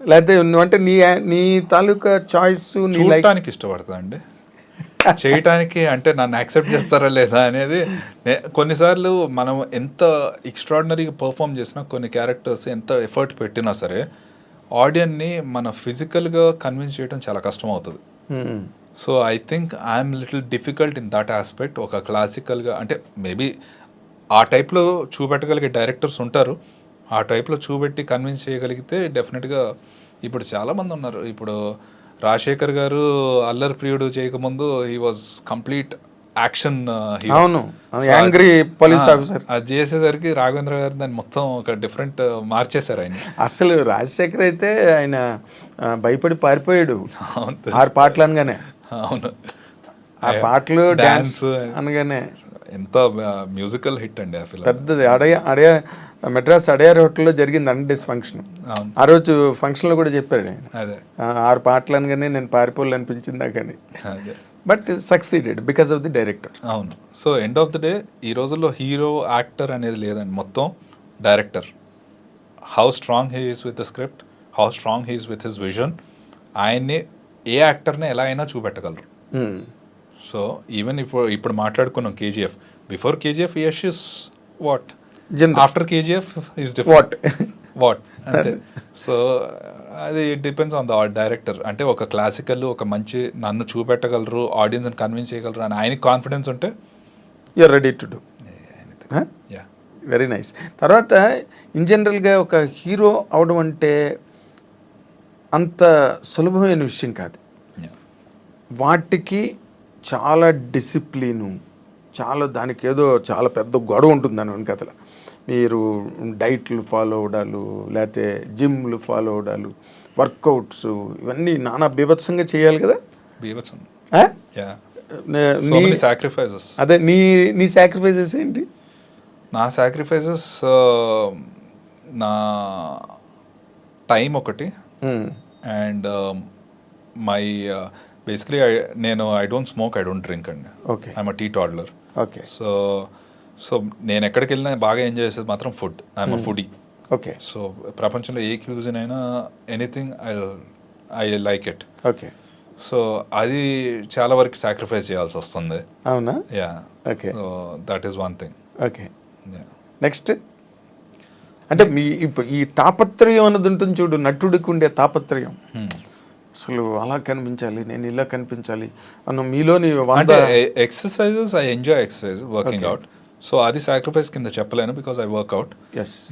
లేకపోతే నువ్వంటే నీ తాలూకా చాయిస్ చూడటానికి ఇష్టపడతా అండి, చేయటానికి అంటే నన్ను యాక్సెప్ట్ చేస్తారా లేదా అనేది. కొన్నిసార్లు మనం ఎంత ఎక్స్ట్రాడినరీగా పర్ఫామ్ చేసినా, కొన్ని క్యారెక్టర్స్ ఎంత ఎఫర్ట్ పెట్టినా సరే ఆడియన్ని మన ఫిజికల్గా కన్విన్స్ చేయడం చాలా కష్టం అవుతుంది. So I think I'm little difficult in that aspect. ఒక క్లాసికల్గా అంటే మేబీ ఆ టైప్లో చూపెట్టగలిగే డైరెక్టర్స్ ఉంటారు. ఆ టైప్లో చూపెట్టి కన్విన్స్ చేయగలిగితే డెఫినెట్గా ఇప్పుడు చాలామంది ఉన్నారు. ఇప్పుడు రాజశేఖర్ గారు అల్లరి ప్రియుడు చేయకముందు he was complete action hero. అవును, యాంగ్రీ పోలీస్ ఆఫీసర్. అది చేసేసరికి రాఘవేంద్ర గారు దాన్ని మొత్తం ఒక డిఫరెంట్ మార్చేశారు ఆయన. అసలు రాజశేఖర్ అయితే ఆయన భయపడి పారిపోయాడు 6 పాటలు అనగానే. అవును, ఆ పాటలు డాన్స్ అనగానే ఎంత మ్యూజికల్ హిట్ అండి ఆ ఫిల్మ్. పెద్దది. అడయ మెడ్రాస్ అడయార్ హోటల్లో జరిగింది 100 days ఫంక్షన్. ఆ రోజు ఫంక్షన్లో కూడా చెప్పాడు ఆయన, అదే 6 పాటలు అనగానే నేను పారిపోలే అనిపించిందా కానీ. But succeeded because of the director. అవును. So end of the day ఈ రోజుల్లో హీరో యాక్టర్ అనేది లేదండి, మొత్తం director. How strong he is with the script, how strong he is with his vision, ఆయన్ని ఏ యాక్టర్ని ఎలా అయినా చూపెట్టగలరు. సో ఈవెన్ ఇప్పుడు మాట్లాడుకున్నాం KGF. Before KGF Yash is what, after KGF is different what అంతే. సో అది it depends on the director. అంటే ఒక క్లాసికల్, ఒక మంచి నన్ను చూపెట్టగలరు, ఆడియన్స్ని కన్విన్స్ చేయగలరు అని ఆయనకి కాన్ఫిడెన్స్ ఉంటే you're ready to do. Very nice. తర్వాత ఇన్ జనరల్గా ఒక హీరో అవడం అంటే అంత సులభమైన విషయం కాదు. వాటికి చాలా డిసిప్లిను, దానికి ఏదో చాలా పెద్ద గొడవ ఉంటుంది దాని వెనకతల. మీరు డైట్లు ఫాలో అవడాలు, లేకపోతే జిమ్లు ఫాలో అవడాలు, వర్కౌట్స్, ఇవన్నీ నానా బీభత్సంగా చేయాలి కదా. బీభత్సం. So many sacrifices. అదే నీ సాక్రిఫైసెస్ ఏంటి? నా సాక్రిఫైసెస్ నా టైం ఒకటి, and my basically I don't smoke, I don't drink అండి. Okay. I'm a teetotaller. Okay. So నేను ఎక్కడికి వెళ్ళినా బాగా ఎంజాయ్ చేసేది మాత్రం food. I'm a foodie. Okay. So ప్రపంచంలో ఏ క్యూజిన్ అయినా anything I like it. Okay. So అది చాలా వరకు సాక్రిఫైస్ చేయాల్సి వస్తుంది. అవునా? Yeah. Okay. So that is one thing. Okay. Next అంటే ఈ తాపత్రయం అన్నది ఉంటుంది చూడు, నటుడికి ఉండే తాపత్రయం. అసలు అలా కనిపించాలి, నేను ఇలా కనిపించాలి అన్న మీలోని అంటే exercises, I enjoy exercise, working out. So అది సాక్రిఫైస్ కింద చెప్పలేను, because I workout.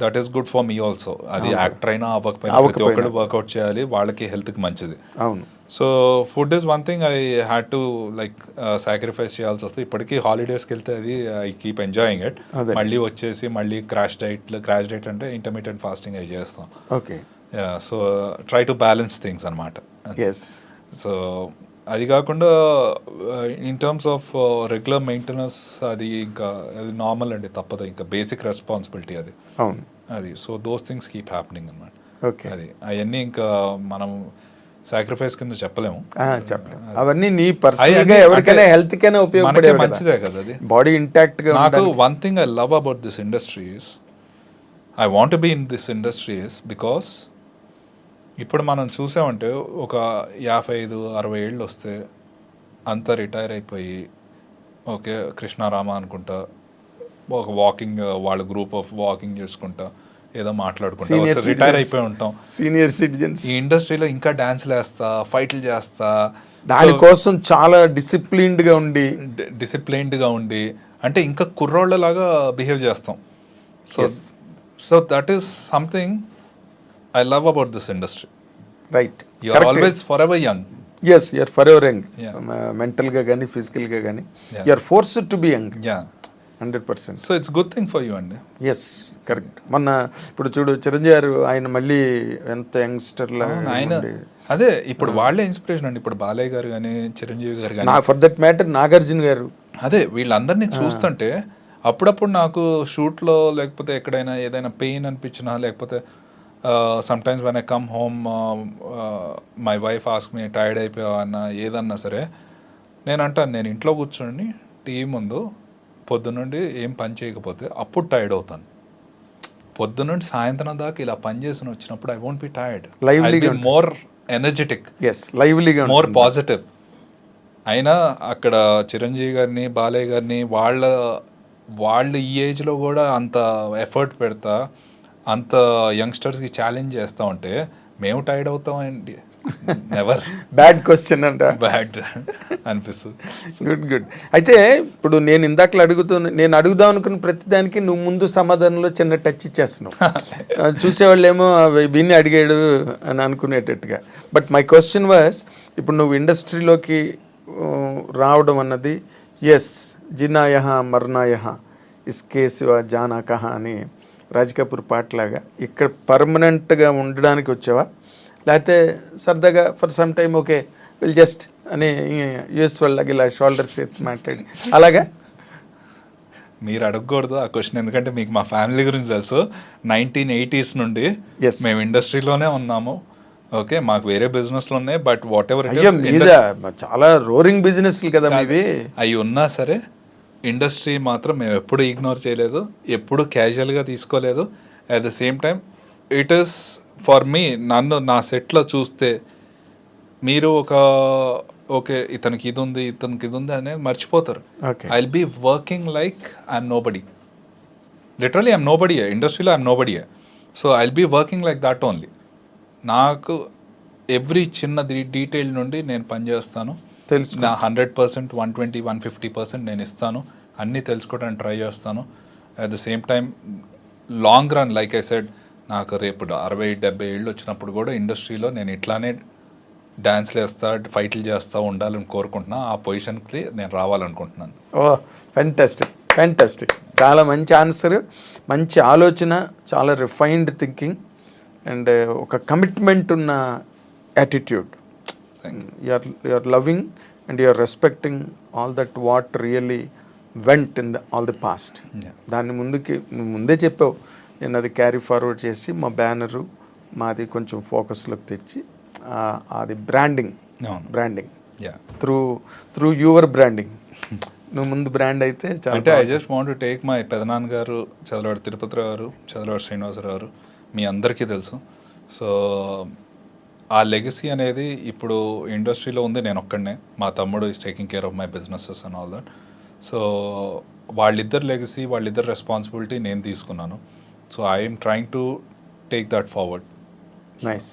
That is good for me also. అది యాక్టర్ అయినా అవ్వకపోయినా ప్రతి ఒక్కరు వర్క్అవుట్ చేయాలి, వాళ్ళకి హెల్త్కి మంచిది. అవును. So food is one thing I had to like sacrifice చేయాల్సి వస్తుంది. ఇప్పటికీ హాలిడేస్కి వెళ్తే అది ఐ కీప్ ఎంజాయింగ్ ఇట్. మళ్ళీ వచ్చేసి మళ్ళీ క్రాష్ డైట్ అంటే ఇంటర్మీడియట్ ఫాస్టింగ్ అవి చేస్తాం. Okay. So try to balance things అనమాట. సో అది కాకుండా in terms of regular maintenance అది ఇంకా అది నార్మల్ అండి, తప్పదు, ఇంకా బేసిక్ రెస్పాన్సిబిలిటీ అది. అవును. అది so those things keep happening అనమాట. ఓకే. అది అవన్నీ ఇంకా మనం సాక్రిఫైస్ కింద చెప్పలేము. అవన్నీ నీ పర్సనల్ గా ఎవరికైనా హెల్త్ కైనా ఉపయోగపడే మంచిదే కదా అది. బాడీ ఇంటాక్ట్ గా. నాకు one thing I love about this industry is I want be in this industry is because ఇప్పుడు మనం చూసామంటే ఒక 55-60 ఏళ్ళు వస్తే అంతా రిటైర్ అయిపోయి ఓకే కృష్ణారామ అనుకుంటా ఒక వాకింగ్ వాళ్ళ గ్రూప్ ఆఫ్ వాకింగ్ చేసుకుంటా ఏదో మాట్లాడుకుంటా రిటైర్ అయిపోయి ఉంటాం. సీనియర్ సిటిజన్స్ ఈ ఇండస్ట్రీలో ఇంకా డాన్స్లు వేస్తా, ఫైట్లు చేస్తా, దానికోసం చాలా డిసిప్లిన్డ్ గా ఉండి అంటే ఇంకా కుర్రోళ్ళలాగా బిహేవ్ చేస్తాం. So that is something I love about this industry. Right. You are always forever young. Yes, you are forever young. Yeah. Mental ga gani, physical ga gani. You are forced to be young. Yeah. 100%. So it's good thing for you అండి. Yes, correct. మొన్న ఇప్పుడు చూడు చిరంజీవి గారు ఆయన మళ్ళీ ఎంత youngster లా ఆయన అదే ఇప్పుడు వాళ్ళే ఇన్స్పిరేషన్ అండి. ఇప్పుడు బాలయ్య గారు కానీ చిరంజీవి గారు కానీ ఫర్ దట్ మ్యాటర్ నాగార్జున గారు, అదే వీళ్ళందరినీ చూస్తుంటే అప్పుడప్పుడు నాకు షూట్లో లేకపోతే ఎక్కడైనా ఏదైనా పెయిన్ అనిపించినా లేకపోతే sometimes when I come home my wife asks me tired అయిపోయావా అన్న ఏదన్నా సరే నేను అంటాను, నేను ఇంట్లో కూర్చోండి టీవీ ముందు పొద్దున్నుండి ఏం పని చేయకపోతే అప్పుడు టైర్డ్ అవుతాను. పొద్దున్నుండి సాయంత్రం దాకా ఇలా పని చేసి వచ్చినప్పుడు I won't be tired, more energetic, లైవ్లీగా, మోర్ పాజిటివ్. అయినా అక్కడ చిరంజీవి గారిని బాలయ్య గారిని వాళ్ళు ఈ ఏజ్లో కూడా అంత ఎఫర్ట్ పెడతా అంత యంగ్స్టర్స్కి ఛాలెంజ్ చేస్తూ ఉంటే మేము టైర్డ్ అవుతామండి. నెవర్. బ్యాడ్ క్వశ్చన్ అంట, బ్యాడ్ అనిపిస్తుంది. గుడ్. అయితే ఇప్పుడు నేను ఇందాకలు నేను అడుగుదాం అనుకున్న ప్రతిదానికి నువ్వు ముందు సమాధానంలో చిన్న టచ్ ఇచ్చేస్తున్నావు. చూసేవాళ్ళు ఏమో విన్ని అడిగాడు అని అనుకునేటట్టుగా. బట్ మై క్వశ్చన్ వాస్, ఇప్పుడు నువ్వు ఇండస్ట్రీలోకి రావడం అన్నది ఎస్ జినాయ మర్నాయ ఇస్కే శివ జానా కహా అని రాజ్ కపూర్ పాటలాగా ఇక్కడ పర్మనెంట్గా ఉండడానికి వచ్చావా, లేకపోతే సరదాగా for some time okay will just అని యూఎస్ వాళ్ళకి ఇలా షోల్డర్స్ ఎత్తి మాట్లాడి అలాగా? మీరు అడగకూడదు ఆ క్వశ్చన్, ఎందుకంటే మీకు మా ఫ్యామిలీ గురించి తెలుసు. 1980s నుండి మేము ఇండస్ట్రీలోనే ఉన్నాము. ఓకే, మాకు వేరే బిజినెస్లు ఉన్నాయి, బట్ వాట్ ఎవర్ చాలా రోరింగ్ బిజినెస్ కదా మీవి. అవి ఉన్నా సరే ఇండస్ట్రీ మాత్రం మేము ఎప్పుడు ఇగ్నోర్ చేయలేదు, ఎప్పుడు క్యాజువల్గా తీసుకోలేదు. At the same time it is for me, నన్ను నా సెట్లో చూస్తే మీరు ఓకే ఇతనికి ఇది ఉంది అనేది మర్చిపోతారు. I will be working like I'm nobody. Literally I'm nobody, ఇండస్ట్రీలో I'm nobody. So I will be working like that only. నాకు ఎవ్రీ చిన్న డీటెయిల్ నుండి నేను పనిచేస్తాను, నా 100%, 120, 150% నేను ఇస్తాను, అన్నీ తెలుసుకోవడానికి ట్రై చేస్తాను. At the same time long run like I said, నాకు రేపు 60-70 ఏళ్ళు వచ్చినప్పుడు కూడా ఇండస్ట్రీలో నేను ఇట్లానే డాన్స్లు వేస్తా, ఫైట్లు చేస్తూ ఉండాలని కోరుకుంటున్నా. ఆ పొజిషన్కి నేను రావాలనుకుంటున్నాను. ఓ ఫ్యాంటాస్టిక్. చాలా మంచి ఆన్సర్, మంచి ఆలోచన, చాలా రిఫైన్డ్ థింకింగ్ అండ్ ఒక కమిట్మెంట్ ఉన్న attitude. You're loving and you're respecting all that what really went in all the past. Yeah. దాన్ని నువ్వు ముందే చెప్పావు, నేను అది క్యారీ ఫార్వర్డ్ చేసి మా బ్యానరు మాది కొంచెం ఫోకస్లోకి తెచ్చి అది branding Yeah. Through your branding. నువ్వు ముందు బ్రాండ్ అయితే చాలా అంటే I just want to take my పెదనాన్న గారు, చదలవాడి తిరుపతిరావు గారు, చదలవాడి శ్రీనివాసరావు గారు, మీ అందరికీ తెలుసు. సో ఆ లెగసీ అనేది ఇప్పుడు ఇండస్ట్రీలో ఉంది, నేను ఒక్కడనే. మా తమ్ముడు is taking care of my businesses and all that. So వాళ్ళిద్దరు లెగసీ, వాళ్ళిద్దరు రెస్పాన్సిబిలిటీ నేను తీసుకున్నాను. So I'm trying to take that forward. Nice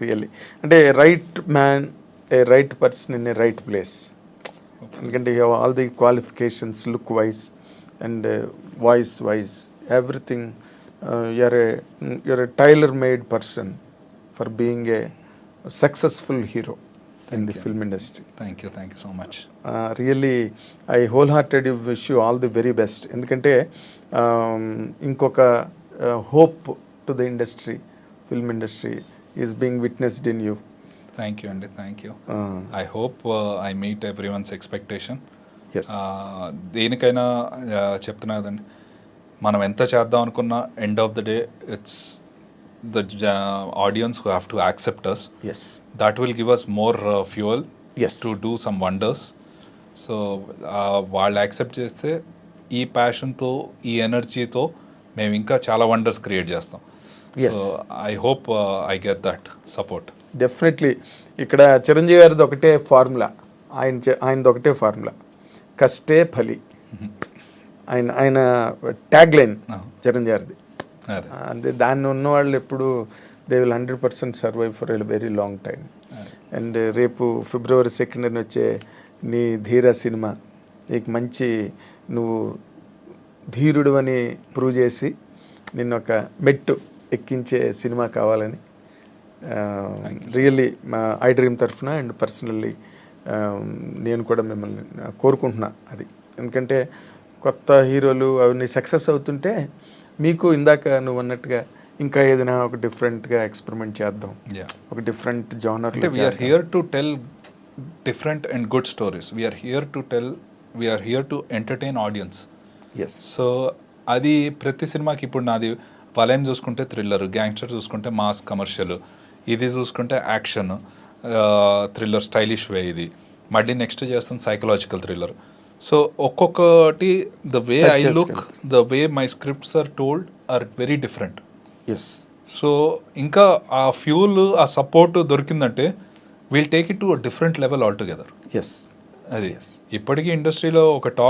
really. అంటే right man, a right person in a right place. ఎందుకంటే you have all the qualifications, look wise and voice wise, everything. you're a tailor-made person for being a successful hero in the film industry. Thank you so much. Really, I wholeheartedly wish you all the very best. ఎందుకంటే ఇంకొక hope to the industry, film industry is being witnessed in you. Thank you. I hope I meet everyone's expectation. Yes. దేనికైనా చెప్తున్నా కదండి, మనం ఎంత చేద్దాం అనుకున్నా end of the day it's the audience who have to accept us. Yes. That will give us more fuel Yes. To do some wonders. So వాళ్ళు accept చేస్తే ఈ ప్యాషన్తో, ఈ ఎనర్జీతో మేము ఇంకా చాలా వండర్స్ క్రియేట్ చేస్తాం. Yes. So I hope I get that support. Definitely. ఇక్కడ చిరంజీవి గారిది ఒకటే ఫార్ములా, ఆయనది ఒకటే ఫార్ములా, కష్టే ఫలి. ఆయన ట్యాగ్ లైన్ చిరంజీవి గారిది. అదే అంటే దాన్ని ఉన్నవాళ్ళు ఎప్పుడు they will 100% survive for a very long time. And రేపు February 2nd వచ్చే నీ ధీర సినిమా నీకు మంచి, నువ్వు ధీరుడు అని ప్రూవ్ చేసి నిన్ను ఒక మెట్టు ఎక్కించే సినిమా కావాలని రియల్లీ మా ఐ డ్రీమ్ తరఫున అండ్ పర్సనల్లీ నేను కూడా మిమ్మల్ని కోరుకుంటున్నా. అది ఎందుకంటే కొత్త హీరోలు అవన్నీ సక్సెస్ అవుతుంటే మీకు ఇందాక నువ్వు అన్నట్టుగా ఇంకా ఏదైనా ఒక డిఫరెంట్గా ఎక్స్పెరిమెంట్ చేద్దాం, ఒక డిఫరెంట్ జానర్. అంటే we're here to tell different and good stories. We're here to entertain audience. Yes. So అది ప్రతి సినిమాకి, ఇప్పుడు నాది పలాయం చూసుకుంటే థ్రిల్లర్, గ్యాంగ్స్టర్ చూసుకుంటే మాస్ కమర్షియల్, ఇది చూసుకుంటే యాక్షన్ థ్రిల్లర్ స్టైలిష్ వే, ఇది మళ్ళీ నెక్స్ట్ చేస్తుంది సైకలాజికల్ థ్రిల్లర్. సో ఒక్కొక్కటి the way I look, the way my scripts are told are very different. Yes. So ఇంకా ఆ ఫ్యూల్, ఆ సపోర్ట్ దొరికిందంటే will take it to different level all together. Yes. అది ఇప్పటికీ ఇండస్ట్రీలో ఒక టాక్